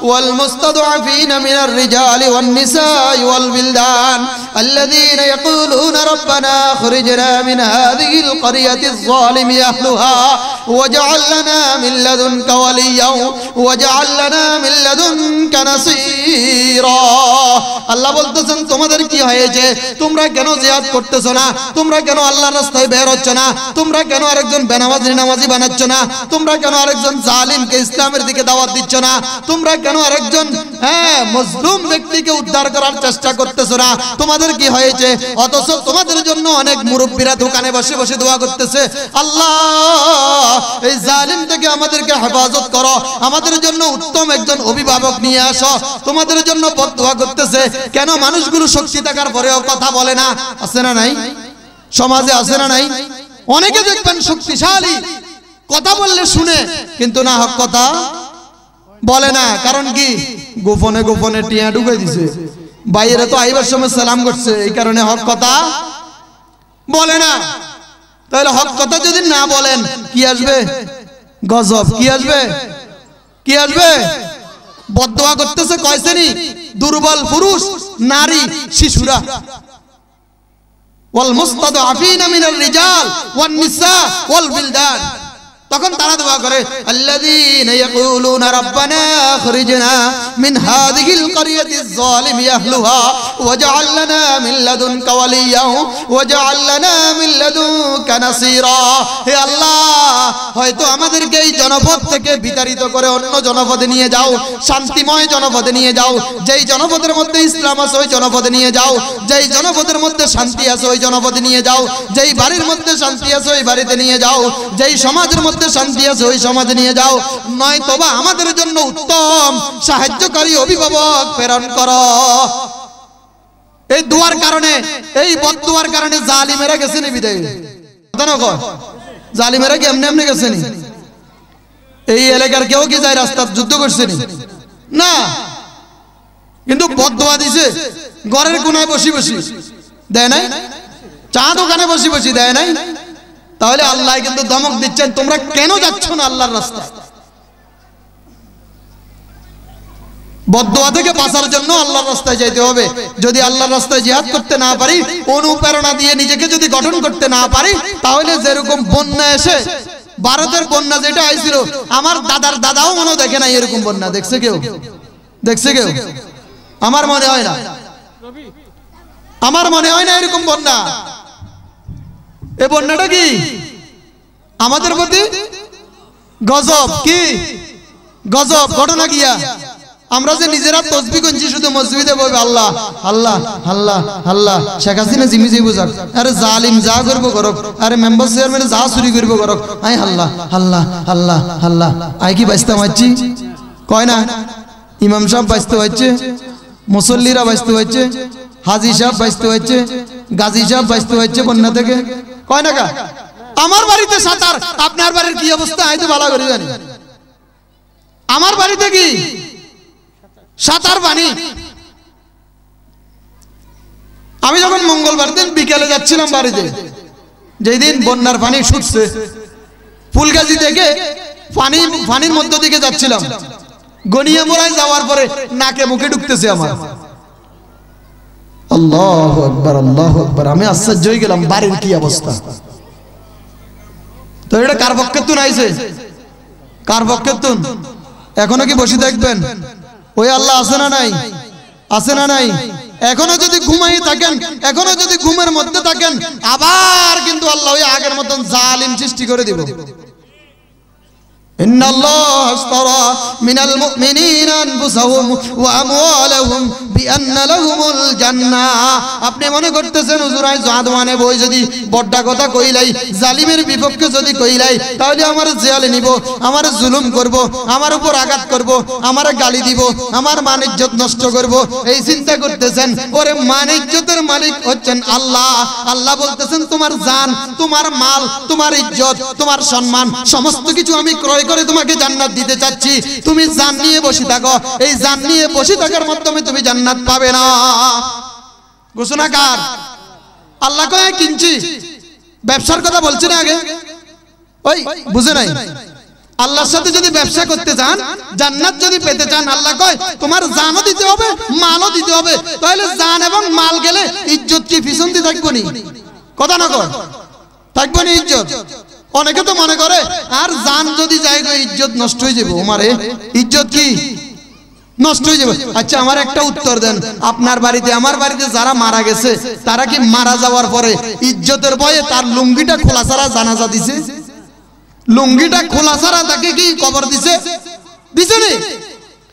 ওয়াল মুস্তাদআফিনা মিনার রিজালি ওয়ান নিসাই ওয়াল বিলদান আল্লাযীনা ইয়াকুলুনা রাব্বানা আখরিজনা মিন হাযিহিল ক্বরিয়াতিজ যালিমি আহলুহা ওয়াজআল লানা মিন লাদুনকা ওয়ালিয়্যাও ওয়াজআল লানা মিন লাদুনকা নাসীরা। আল্লাহ বলতেছেন তোমাদের কি হয়েছে? তোমরা কেন জিহাদ করতেছো না? তোমরা কেন আল্লাহর রাস্তায় বের হচ্ছ না? তোমরা কেন আরেকজন বেনামাজি বানাচ্ছ না? তোমরা কেন আরেকজন জালিমকে ইসলামের দিকে দাওয়াত দিচ্ছ না? তোমরা কেন আরেকজন মজলুম ব্যক্তিকে উদ্ধার করার চেষ্টা করতেছো না? তোমাদের কি হয়েছে? অথচ তোমাদের জন্য অনেক মুরব্বীরা দোকানে বসে বসে দোয়া করতেছে, আল্লাহ এই জালিম থেকে আমাদেরকে হেফাজত করো, আমাদের জন্য উত্তম একজন অভিভাবক নিয়ে আসো। তোমাদের জন্য দোয়া করতেছে। কেন মানুষগুলো শক্তি থাকার পরেও কথা বলে না? আছে না নাই? সমাজে আছে না নাই? অনেকে দেখবেন শক্তিশালী, কথা বললে শুনে, কিন্তু না হক কথা বলে না। কারণ কি? গোপনে গোপনে টিয়া ঢুকাই দিছে, বাইরে তো আইবার সময় সালাম করছে, এই কারণে হক কথা বলে না। তাহলে হক কথা যদি না বলেন কি আসবে? গজব। কি আসবে? কি আসবে? বদদোয়া করতেছে কয় শ্রেণী? দুর্বল পুরুষ, নারী, শিশুরা। ওয়াল মুস্তাদআফিনা মিনার রিজাল ওয়ান নিসা ওয়াল বিলদান। তখন তারা দোয়া করে, আল্লাযীনা ইয়াকুলুনা রাব্বানা আখরিজনা মিন হাযিহিল ক্বরিয়াতিজ যালিমি আহলুহা ওয়াজআল লানা মিন লাদুনকা ওয়ালিয়্যাও ওয়াজআল লানা মিন লাদুনকা নাসীরা। হে আল্লাহ, হয়তো আমাদেরকে এই জনপদ থেকে বিতাড়িত করে অন্য জনপদে নিয়ে যাও, শান্তিময় জনপদে নিয়ে যাও। যেই জনপদের মধ্যে ইসলাম আছে ওই জনপদে নিয়ে যাও, যেই জনপদের মধ্যে শান্তি আছে ওই জনপদে নিয়ে যাও, যেই বাড়ির মধ্যে শান্তি আছে ওই বাড়িতে নিয়ে যাও, যেই সমাজের মধ্যে শান্তি আছে ওই সমাজে নিয়ে যাও। নয়তোবা আমাদের জন্য উত্তম সাহায্যকারী অভিভাবক প্রেরণ করো। এই দোয়ার কারণে, এই বদদোয়ার কারণে জালিমেরা গেছে নি বিদায়। জালিমেরা কি এমনি এমনি গেছে নি? এই এলাকার কেউ কি যায় রাস্তা যুদ্ধ করছে না, কিন্তু বদদোয়া দিছে ঘরের কোনায় বসি বসি, দেয় নাই? চা দোকানে বসি বসি দেয় নাই? তাহলে আল্লাহ কিন্তু ধমক দিচ্ছেন, তোমরা কেন যাচ্ছ না আল্লাহর রাস্তায়? বদদোয়া থেকে বাঁচার জন্য আল্লাহর রাস্তায় যাইতে হবে। যদি আল্লাহর রাস্তায় জিহাদ করতে না পারি, অনুপ্রেরণা দিয়ে নিজেকে যদি গঠন করতে না পারি, তাহলে যেরকম বন্যা এসে, ভারতের বন্যা যেটা আইছিল, আমার দাদার দাদাও মনে দেখে না এরকম বন্যা। দেখছে কেউ? দেখছে কেউ? আমার মনে হয় না, আমার মনে হয় না এরকম বন্যা। এই বন্যাটা কি আমাদের প্রতি গজব? কি গজব ঘটনা গিয়া আমরা যে নিজেরা তসবিহ করছি শুধু মসজিদে বলবে আল্লাহ আল্লাহ আল্লাহ আল্লাহ, শেখ হাসিনা জিমি যাইব যাক, আরে জালিম যা করব করক, আরে মেম্বার চেয়ারম্যান যা চুরি করব করক, I Allah Allah Allah Allah. I কি বাঁচতে পারছি? কয় না। ইমাম সাহেব বাঁচতে পারছে, মুসল্লিরা বাঁচতে পারছে, হাজি সাহেব বাঁচতে পারছে, গাজী সাহেব বাঁচতে পারছে বন্যা থেকে, কয় না কা? আমার বাড়িতে সাঁতার, আপনার বাড়ির কি অবস্থা আই তো ভালো করে জানি। আমার বাড়িতে কি সাঁতার পানি। আমি যখন মঙ্গলবার দিন বিকেলে যাচ্ছিলাম বাড়িতে, যেই দিন বন্যার পানি ছুটছে, ফুলগাজী থেকে পানির মধ্য দিকে যাচ্ছিলাম, গনিয়া মোড়ায় যাওয়ার পরে নাকে মুখে ঢুকতেছে আমার। আল্লাহু আকবার আল্লাহু আকবার। আমি আশ্চর্য হয়ে গেলাম, বাড়ির কি অবস্থা। তো এটা কার পক্ষে তুন আইছে? কার পক্ষে তুন? এখনো কি বসে থাকবেন? ওই আল্লাহ আছে না নাই? আছে না নাই? এখনো যদি ঘুমাই থাকেন, এখনো যদি ঘুমের মধ্যে থাকেন, আবার কিন্তু আল্লাহ ওই আগের মতন জালিম সৃষ্টি করে দিব। ইন্নাল্লাহ আশতারা মিনাল মুমিনিনা আনফুসাহুম ওয়া আমওয়ালাহুম বিআন্না লাহুমুল জান্নাহ। আপনি মনে করতেছেন হুজুর আই জাদওয়ানে বই যদি বড়টা কথা কইলাই, জালিমের বিপক্ষে যদি কইলাই, তাহলে আমার জেলে নিব, আমার জুলুম করব, আমার উপর আঘাত করব, আমার গালি দিব, আমার মান ইজ্জত নষ্ট করব, এই চিন্তা করতেছেন। ওরে মান ইজ্জতের মালিক হচ্ছেন আল্লাহ। আল্লাহ বলতেছেন তোমার জান, তোমার মাল, তোমার ইজ্জত, তোমার সম্মান সমস্ত কিছু আমি ক্রয় করে তোমাকে জান্নাত দিতে চাচ্ছি। তুমি জান নিয়ে বসে থাকো, এই জান নিয়ে বসে থাকার মাধ্যমে তুমি জান্নাত পাবে না। ঘোষণা কার? আল্লাহ কয় কিনছি। ব্যবসার কথা বলছে না আগে? ওই বুঝে নাই? আল্লাহর সাথে যদি ব্যবসা করতে চান, জান্নাত যদি পেতে চান, আল্লাহ কয় তোমার জানও দিতে হবে, মালও দিতে হবে। তাহলে জান এবং মাল গেলে ইজ্জত কি পিছন দিয়ে থাকবো নি? কথা না কর, থাকবো নি ইজ্জত? অনেকে তো মনে করে আর জান যদি যায় গো ইজ্জত নষ্ট হয়ে যাবে। আমারে ইজ্জত কি নষ্ট হয়ে যাবে? আচ্ছা আমার একটা উত্তর দেন, আপনার বাড়িতে আমার বাড়িতে যারা মারা গেছে, তারা কি মারা যাওয়ার পরে ইজ্জতের ভয়ে তার লুঙ্গিটা খোলা ছাড়া জানাজা দিছে? লুঙ্গিটা খোলা ছাড়া তাকে কি কবর দিছে? দিছে নি?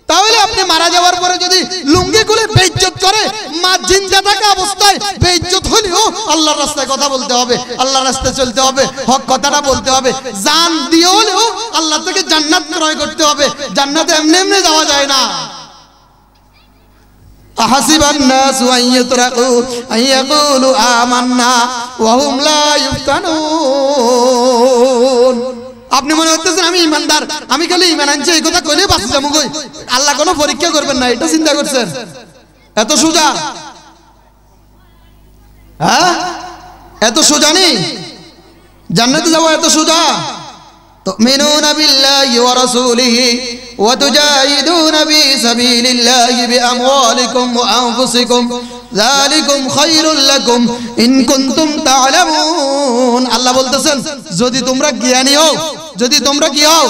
তাহলে আপনি মারা যাওয়ার পরে যদি লুঙ্গি খুলে বেইজ্জত করে, মা জিন্দা থাকা অবস্থায় বেইজ্জত হলেও আল্লাহর রাস্তায় কথা বলতে হবে, আল্লাহর রাস্তায় চলতে হবে, হক কথাটা বলতে হবে। জান দিয়ে হলেও আল্লাহ থেকে জান্নাত ক্রয় করতে হবে। জান্নাতে এমনি এমনি যাওয়া যায় না। আহাসিবান নাসু আন ইউতরাকু আন ইয়াকুলু আমান্না ওয়া হুম লা ইফতানুন। আপনি মনে করতেছেন আমি ইমানদার, আমি খালি ইমান আনছি, এই কথা কইলে বাঁচি যাবো কই? আল্লাহ কোনো পরীক্ষা করবেন না, এটা চিন্তা করছেন? এত সোজা? হ্যাঁ এত সোজা নেই জান্নাতে যাওয়া, এত সোজা? তুমিনুনা বিল্লাহি ওয়া রাসূলিহি ওয়া তুজাহিদুনা ফি সাবিলিল্লাহি বিআমওয়ালিকুম ওয়া আনফুসিকুম যালিকুম খায়রুল লাকুম ইন কুনতুম তা'লামুন। আল্লাহ বলতেছেন যদি তোমরা জ্ঞানী হও, যদি তোমরা কি হও?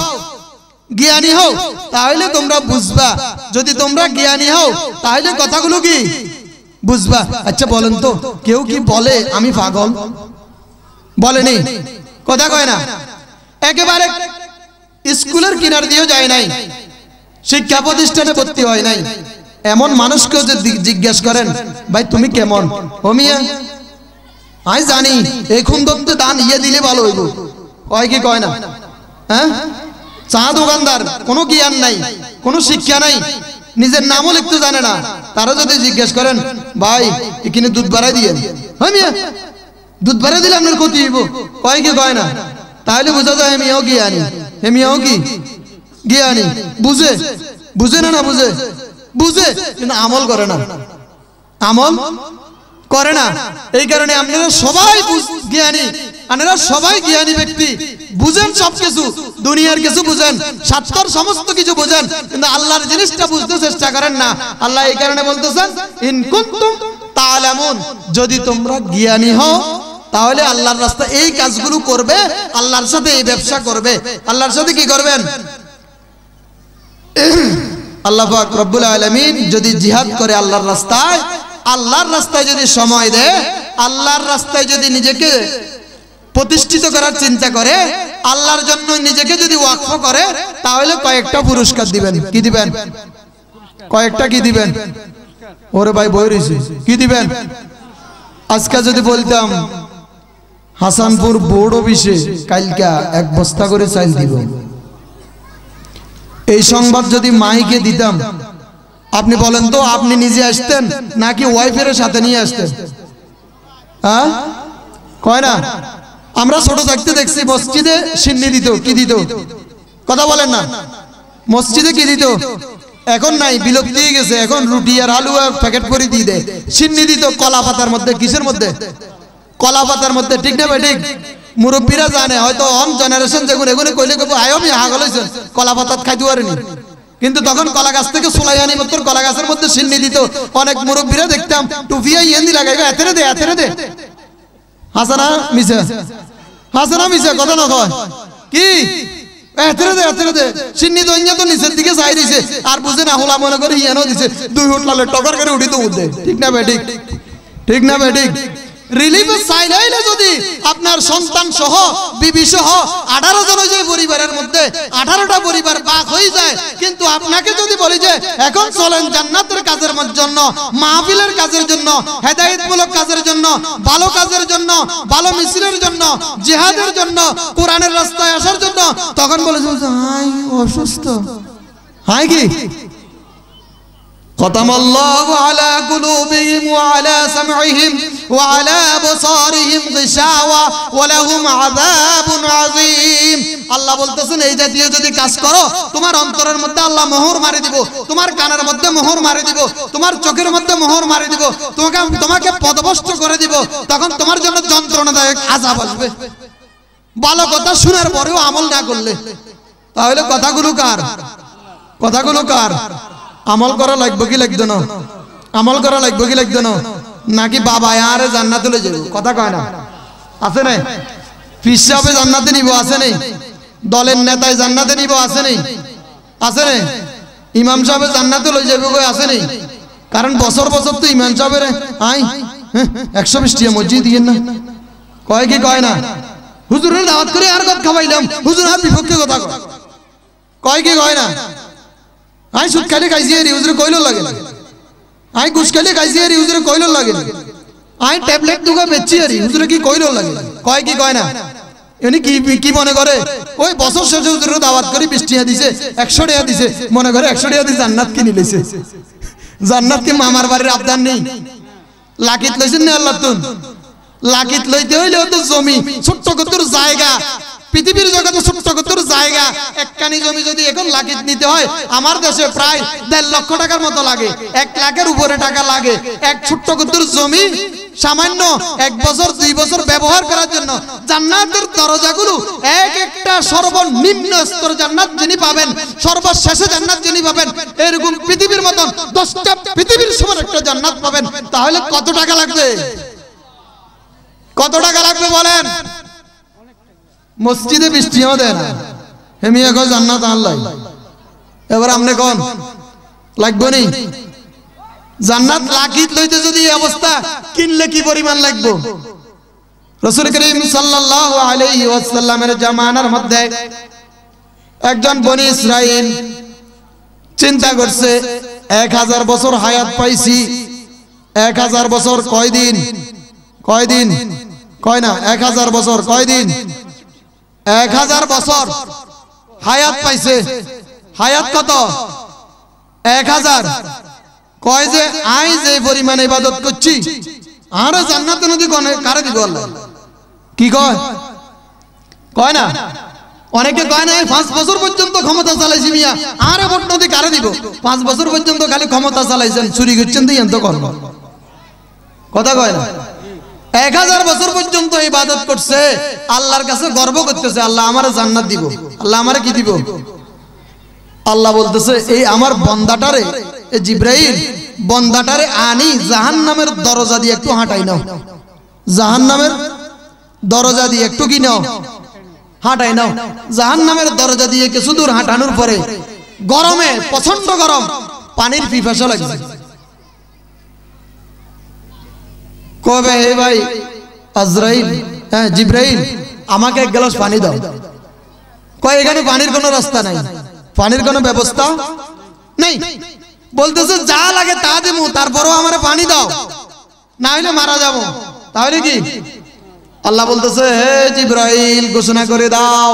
জ্ঞানী হও, তাহলে তোমরা বুঝবা। যদি তোমরা জ্ঞানী হও তাহলে কথাগুলো কি বুঝবা। আচ্ছা বলেন তো, কেউ কি বলে আমি পাগল? বলেনি? কথা কয় না। একেবারে স্কুলের কিনার দিয়েও যায় নাই, শিক্ষা প্রতিষ্ঠানে ভর্তি হয় নাই, এমন মানুষকেও যে জিজ্ঞেস করেন ভাই তুমি কেমন? ও মিয়া আমি জানি এই খুন্দতে দান ইয়ে দিলে ভালো হইব, কয় কি কয় না? হ্যাঁ চা দোকানদার, কোনো জ্ঞান নাই, কোনো শিক্ষা নাই, নিজের নামও লিখতে জানে না, তারা যদি জিজ্ঞেস করেন ভাই এখানে দুধ বাড়াই দিয়ে, হ্যাঁ মিয়া দুধ বাড়াই দিলে আপনার ক্ষতি হইব, কয় কি কয় না? তাহলে বোঝা যায় মিয়াও জ্ঞানী, হে মিয়াও কি জ্ঞানী, বুঝে বুঝে না বুঝে বুঝে কিন্তু আমল করে না, আমল করে না। এই কারণে আপনারা সবাই জ্ঞানী, আপনারা সবাই জ্ঞানী ব্যক্তি, বুঝেন সবকিছু, দুনিয়ার কিছু বুঝেন, স্বার্থর সমস্ত কিছু বুঝেন, কিন্তু আল্লাহর জিনিসটা বুঝতে চেষ্টা করেন না। আল্লাহ এই কারণে বলতেছেন ইন কুনতুম তাআলামুন, যদি তোমরা জ্ঞানী হও তাহলে আল্লাহর রাস্তায় এই কাজগুলো করবে, আল্লাহর সাথে এই ব্যবসা করবে। আল্লাহর সাথে কি করবেন? আল্লাহ পাক রব্বুল আলামিন যদি জিহাদ করে আল্লাহর রাস্তায়, আল্লাহর রাস্তায় যদি সময় দেয়, আল্লাহর রাস্তায় যদি নিজেকে প্রতিষ্ঠিত করার চিন্তা করে, আল্লাহর জন্য নিজেকে যদি ওয়াকফ করে, তাহলে কয়েকটা পুরস্কার দিবেন। কি দিবেন? কয়েকটা কি দিবেন? ওরে ভাই বই রয়েছে, কি দিবেন? আজকে যদি বলতাম হাসানপুর বোর্ড অফিসে কালকা 1 বস্তা করে চাল দিব, এই সংবাদ যদি মাইকে দিতাম, আপনি বলেন তো আপনি নিজে আসতেন নাকি ওয়াইফের সাথে নিয়ে আসতেন? হ্যাঁ, কয় না? আমরা ছোট থাকতে দেখছি মসজিদে সিন্নি দিত, কি দিত? কথা বলেন না, মসজিদে কি দিত? এখন নাই, বিলুপ্তি হয়ে গেছে। এখন রুটি আর আলু আর প্যাকেট করে দিয়ে দেয়। সিন্নি দিত কলা পাতার মধ্যে, কিসের মধ্যে? কলা পাতার মধ্যে, ঠিক না ভাই? ঠিক। মুরব্বীরা জানে, হয়তো অন জেনারেশন যেগুলো এগুলো কইলে কব আয়মি হাগল হইছে, কলা পাতাত খাইতে পারেনি। কিন্তু তখন কলা গাছ থেকে সুলাই আনি মতো কলা গাছের মধ্যে সিন্নি দিত। অনেক মুরব্বীরা দেখতাম টুপিয়া ইয়েন্দি লাগাইবে, এতেরে দে এতেরে দে। হাসানা মিছা, হাসানা মিছা, কথা না কয় কি? এতেরে দে এতেরে দে। সিন্নি দইয়া তো নিচের দিকে যাই দিছে, আর বুঝে না হোলা মনে করে ইয়ানো দিছে, 2 উঠলালে টকর করে উঠি তো উঠে। ঠিক না ভাই? ঠিক। ঠিক না ভাই? ঠিক। রিলিফে চাইলে যদি আপনার সন্তান সহ বিবি সহ 18 জন যে পরিবারের মধ্যে 18টা পরিবার ভাগ হয়ে যায়, কিন্তু আপনাকে যদি বলি যে এখন চলেন জান্নাতের কাজের জন্য, মাহফিলের কাজের জন্য, হেদায়েতমূলক কাজের জন্য, ভালো কাজের জন্য, ভালো মিছিলের জন্য, জিহাদের জন্য, কোরআনের রাস্তায় আসার জন্য, তখন বলে হাই অসুস্থ, হাই কি খতামাল্লাহু আলা কুলুবিহিম ওয়া আলা সামঈহিম ওয়া আলা আবসারিহিম গিশাওয়া ওয়া লাহুম আযাবুন আযীম। আল্লাহ বলতেছেন এই জাতীয় যদি কাজ করো, তোমার অন্তরের মধ্যে আল্লাহ মোহর মারি দিব, তোমার কানের মধ্যে মোহর মারি দিব, তোমার চোখের মধ্যে মোহর মারি দিব, তোমাকে পদভ্রষ্ট করে দিব, তখন তোমার জন্য যন্ত্রণাদায়ক আযাব আসবে। ভালো কথা শোনার পরেও আমল না করলে, তাহলে কথাগুলো কার? কথাগুলো কার? আমল করা লাগবে কি লাগবে না? আমল করা লাগবে কি লাগবে না? নাকি বাবা আরে জান্নাতে লয়ে যাবে? কথা কয় না, আছে না? পীর সাহেব জান্নাতে নিব, আছে না? দলের নেতায় জান্নাতে নিব, আছে না? আছে না? ইমাম সাহেব জান্নাতে লয়ে যাবে কই, আছে না? কারণ বছর বছর তো ইমাম সাহেবের আই 120 টিয়া মসজিদ দিয়েন না, কয় কি কয় না? হুজুরের দাওয়াত করে আর কত খাওয়াইলাম, হুজুর আর বিপক্ষে কথা কয় কি কয় না? আই সুদ খালি খাইছি আর হুজুরে কইলো লাগে, আই ঘুষ খালি খাইছি আর হুজুরে কইলো লাগে, আই ট্যাবলেট দুগা বেচছি আর হুজুরে কি কইলো লাগে, কয় কি কয় না? এনি কি মনে করে ওই বছর শেষে হুজুরের দাওয়াত করে 20 টাকা দিছে, 100 টাকা দিছে, মনে করে 100 টাকা দিয়ে জান্নাত কিনে লইছে। জান্নাত কি মামার বাড়ির আবদার নেই? লাকিত লইছেন না আল্লাহ তুন? লাকিত লইতে হইলে তো জমি, ছোট্ট কতর জায়গা, পৃথিবীর জগতে ছোট্ট কতর জায়গা, একখানি জমি যদি এখন লাকিত নিতে হয়, আমার দেশে প্রায় 1.5 লক্ষ টাকার মতো লাগে, 1 লাখের উপরে টাকা লাগে। এক ছোট্ট কতর জমি সামান্য 1 বছর 2 বছর ব্যবহার করার জন্য জান্নাতের দরজাগুলো এক একটা সর্বনিম্ন স্তর জান্নাত যিনি পাবেন, সর্বশেষে জান্নাত যিনি পাবেন, এরকম পৃথিবীর মতন 10টা পৃথিবীর সমান একটা জান্নাত পাবেন। তাহলে কত টাকা লাগবে? কত টাকা লাগবে বলেন? মসজিদে 20 টাকা দেয় না, হেমি এখন জান্নাত আল্লাহ। এবার আপনি কোন লাগবে নি? জান্নাত লাকিত লইতে যদি এই অবস্থা, কিনলে কি পরিমাণ লাগবে? রাসূল করিম সাল্লাল্লাহু আলাইহি ওয়াসাল্লামের জামানার মধ্যে একজন বনি ইসরাইল চিন্তা করছে 1000 বছর হায়াত পাইছি, 1000 বছর কয়দিন? কয়দিন? কয় না 1000 বছর কয়দিন? 1000 বছর হায়াত পাইছে। হায়াত কত? 1000। কয় যে আই যে পরিমাণ ইবাদত করছি, আরে জান্নাত নদী কোনে কারে দিব আল্লাহ? কি কয়? কয় না অনেকে কয় না 5 বছর পর্যন্ত ক্ষমতা চালাইছি মিয়া, আরে ভোট নদী কারে দিব? 5 বছর পর্যন্ত খালি ক্ষমতা চালাইছেন, চুরি করছেন তো এত করব কথা কয় না। 1000 বছর পর্যন্ত ইবাদত করছে, আল্লাহর কাছে গর্ব করতেছে আল্লাহ আমারে জান্নাত দিব, আল্লাহ আমারে কি দিব? আল্লাহ বলতেছে এই আমার বান্দাটারে, এই জিবরাইল বান্দাটারে আনি জাহান্নামের দরজা দিয়ে একটু হাঁটাই নাও, জাহান্নামের দরজা দিয়ে একটু কি নাও হাঁটাই নাও। জাহান্নামের দরজা দিয়ে কিছু দূর হাঁটানোর পরে গরমে, প্রচন্ড গরম, পানির পিপাসা লাগছে। কবে হে ভাই আজরাইল, হ্যাঁ জিবরাইল আমাকে এক গ্লাস পানি দাও। কয় এখানে পানির কোনো রাস্তা নাই, পানির কোনো ব্যবস্থা নেই। বলতেছে যা লাগে তা দেবো, তারপরও আমারে পানি দাও, না হইলে মারা যাবো। তাহলে কি আল্লাহ বলতেছে হে জিবরাইল ঘোষণা করে দাও,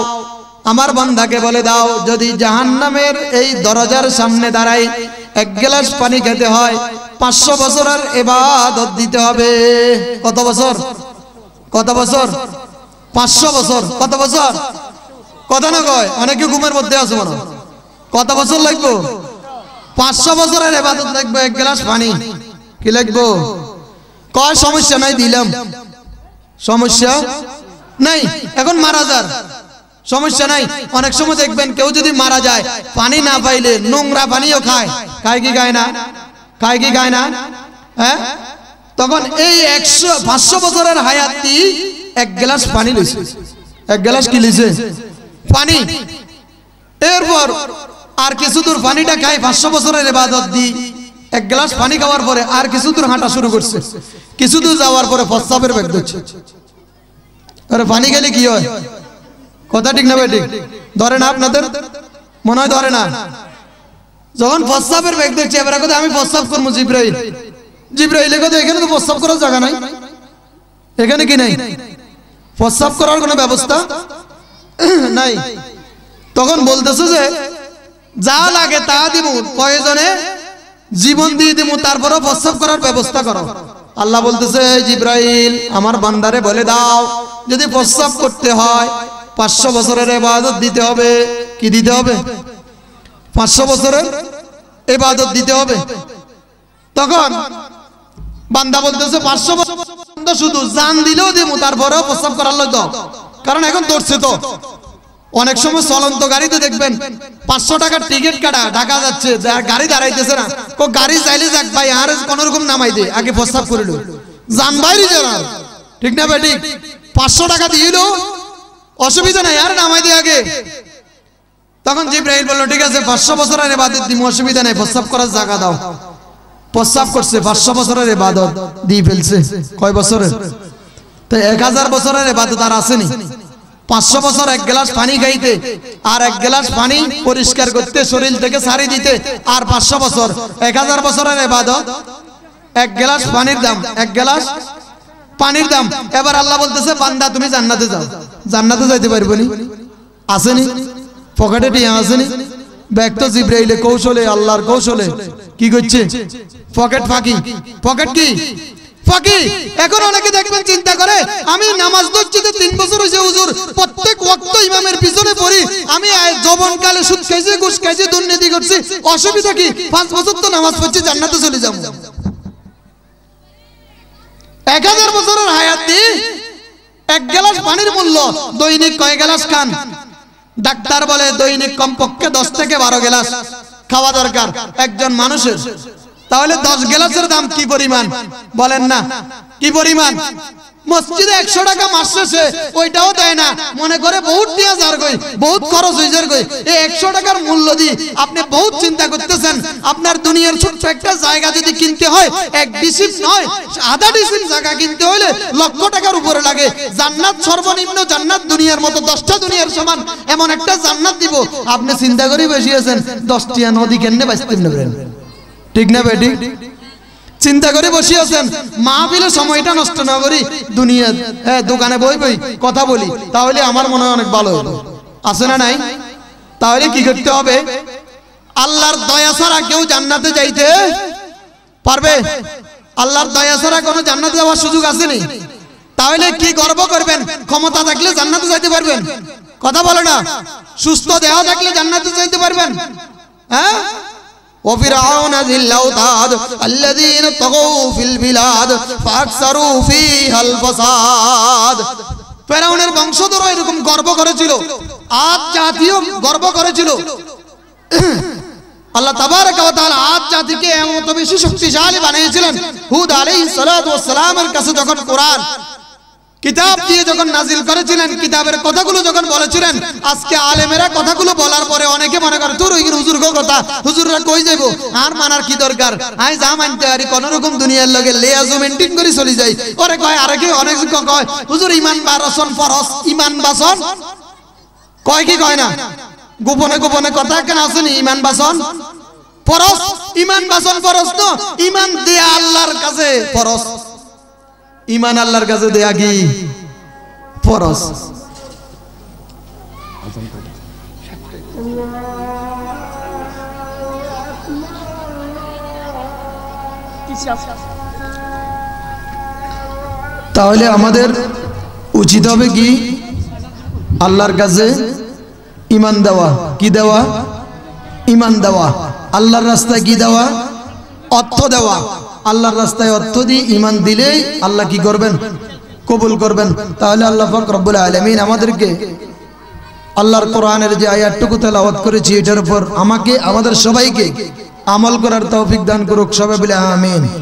আমার বান্দাকে বলে দাও যদি জাহান্নামের এই দরজার সামনে দাঁড়াই এক গ্লাস পানি খেতে হয় 500 বছরের ইবাদত দিতে হবে। কত বছর? কত বছর? 500 বছর। কত বছর? কথা না কয়, অনেকে ঘুমের মধ্যে আছে মনে। কত বছর লাগবে? 500 বছরের ইবাদত লাগবে এক গ্লাস পানি। কি লাগবে? কয় সমস্যা নাই দিলাম, সমস্যা নাই। এখন মারা যান, সমস্যা নাই। অনেক সময় দেখবেন কেউ যদি মারা যায় পানি না পাইলে নোংরা পানিও খায়, খায় কি খায় না? খায় কি খায় না? হ্যাঁ, তখন এই 500 বছরের হায়াতি এক গ্লাস পানি লইছে, এক গ্লাস কি লইছে? পানি। এরপর আর কিছু দূর পানিটা খাই, 500 বছরের ইবাদত দি, এক গ্লাস পানি খাওয়ার পরে আর কিছু দূর হাঁটা শুরু করছে। কিছু দূর যাওয়ার পরে প্রস্রাবের বেগ ধরছে। আরে পানি খেলে কি হয়? কথা ঠিক না বেঠিক? ধরে না আপনাদের? মনে হয় ধরে না। যখন প্রস্রাবের বেগ ধরছে এবার কথা আমি প্রস্রাব করবো, জিবরাইল জিবরাইল কথা এখানে তো প্রস্রাব করার জায়গা নাই, এখানে কি নাই? প্রস্রাব করার কোনো ব্যবস্থা নাই। তখন বলতেছে যে যা লাগে তা দিব, প্রয়োজনে জীবন দিয়ে দিব, তারপরও প্রস্রাব করার ব্যবস্থা করো। আল্লাহ বলতেছে জিবরাইল আমার বান্দারে বলে দাও যদি প্রস্রাব করতে হয় 500 বছরের ইবাদত দিতে হবে। কি দিতে হবে? 500 বছরের ইবাদত দিতে হবে। তখন বান্দা বলতেছে 500 বছর শুধু জান দিলেও দিব, তারপরেও প্রস্রাব করার লয় দাও, কারণ এখন ধরছে তো। অনেক সময় চলন্ত গাড়িতে দেখবেন 500 টাকার টিকিট কাটা, ঢাকা যাচ্ছে, গাড়ি দাঁড়াইতেছে না, কো গাড়ি চাইলে যাক ভাই আর কোন রকম নামাই দে, আগে প্রস্তাব করে লো, জান বাইরে যারা, ঠিক না ভাই ঠিক? 500 টাকা দিলো অসুবিধা নাই, আর নামাই দে আগে। তখন জিবরাইল বলল ঠিক আছে 500 বছরের ইবাদত দিমু, অসুবিধা নাই, প্রস্তাব করার জায়গা দাও। প্রস্তাব করছে, 500 বছরের ইবাদত দিয়ে ফেলছে। কয় বছরের? তো 1000 বছরের ইবাদত আর আসেনি। 500 বছর এক গ্লাস পানি খাইতে, আর এক গ্লাস পানি পরিষ্কার করতে, শরীর থেকে সারি দিতে, আর 500 বছর 1000 বছরের ইবাদত। এক গ্লাস পানির দাম, এক গ্লাস পানির দাম। এবার আল্লাহ বলতেছে বান্দা তুমি জান্নাতে যাও। জান্নাতে যাইতে পারবো নি? আসেনি পকেটে টিয়া, আসেনি? ব্যাগ তো জিবরাইলে কৌশলে, আল্লাহর কৌশলে কি করছে? পকেট ফাঁকি। পকেট কি ফাঁকি। এখন অনেকে দেখবেন চিন্তা করে আমি নামাজ মসজিদে 3 বছর হয়েছে হুজুর, প্রত্যেক ওয়াক্ত ইমামের পিছনে পড়ি, আমি যৌবনকালে সুদ খাইছি, ঘুষ খাইছি, দুর্নীতি করছি, অসুবিধা কি? 5 বছর তো নামাজ পড়ছি, জান্নাতে চলে যাব। 1000 বছরের হায়াতি এক গ্লাস পানির মূল্য। দৈনিক কয় গ্লাস খান? ডাক্তার বলে দৈনিক কমপক্ষে 10 থেকে 12 গ্লাস খাওয়া দরকার একজন মানুষের। তাহলে 10 গ্লাসের দাম কি পরিমাণ বলেন না? কি পরিমাণ? মসজিদে 100 টাকা মাস শেষে ওইটাও দেয় না, মনে করে বহুত টিয়া যার গই, বহুত খরচ হয়ে যার গই। এই 100 টাকার মূল্য দিয়ে আপনি বহুত চিন্তা করতেছেন। আপনার দুনিয়ার ছোট্ট একটা জায়গা যদি কিনতে হয়, 1 ডিসিম নয়, আধা ডিসিম জায়গা কিনতে হলে লক্ষ টাকার উপরে লাগে। জান্নাত সর্বনিম্ন জান্নাত দুনিয়ার মতো 10টা দুনিয়ার সমান এমন একটা জান্নাত দিব, আপনি চিন্তা করে বসিয়েছেন 10 টিয়া নদী কেমনে বাঁচতে নেবেন? ঠিক না বেটি? চিন্তা করে বসিয়েছেন। মাহফিলে সময়টা নষ্ট না করি দুনিয়া, দোকানে বই বই কথা বলি, তাহলে আমার মনে হয় অনেক ভালো হতো। আছে না নাই? তাহলে কি করতে হবে? আল্লাহর দয়া ছাড়া কেউ জান্নাতে যাইতে পারবে? আল্লাহর দয়া ছাড়া কোনো জান্নাতে যাওয়ার সুযোগ আছে নি? তাহলে কি গর্ব করবেন? ক্ষমতা থাকলে জান্নাতে যাইতে পারবেন? কথা বলে না, সুস্থ দেহ থাকলে জান্নাতে যেতে পারবেন? হ্যাঁ, وفرعون ذي الأوتاد الذين طغوا في البلاد فأكثروا فيها الفساد। ফেরাউনের বংশধর এরকম গর্ব করেছিল, আদ জাতিও গর্ব করেছিল। আল্লাহ তাবারাকা ওয়া তাআলা আদ জাতিকে এত বেশি শক্তিশালী বানিয়েছিলেন, হুদ আলাইহিস সালাতু ওয়াস সালামের কাছে যখন কোরআন কিতাব দিয়ে যখন নাজিল করেছিলেন, কিতাবের কথাগুলো যখন বলেছিলেন, আজকে আলেমেরা কথাগুলো বলার পরে অনেকে মনে করে তোর ওই হুজুর কথা, হুজুররা কই যাইবো, আর মানার কি দরকার, আই যা মানতে পারি কোন রকম দুনিয়ার লগে লেয়াজো মেইনটেইন করে চলে যাই। ওরে কয় আরেকে অনেক কয় হুজুর ইমান বারসন ফরজ, ইমান বাসন কয় কি কয় না, গোপনে গোপনে কথা কেন আসেনি, ইমান বাসন ফরজ, ইমান বাসন ফরজ তো, ইমান দেয়া আল্লাহর কাছে ফরজ, ইমান আল্লাহর কাছে দেয়া কি ফরজ। তাহলে আমাদের উচিত হবে কি, আল্লাহর কাছে ইমান দেওয়া। কি দেওয়া? ইমান দেওয়া। আল্লাহর রাস্তায় কি দেওয়া? অর্থ দেওয়া। আল্লাহর রাস্তায় অর্থ দিয়ে ইমান দিলে আল্লাহ কি করবেন? কবুল করবেন। তাহলে আল্লাহ পাক রব্বুল আলামিন আমাদেরকে আল্লাহর কোরআনের যে আয়াতটুকু তেলাওয়াত করেছি এটার উপর আমাকে, আমাদের সবাইকে আমল করার তৌফিক দান করুক। সবাই বলে আমিন।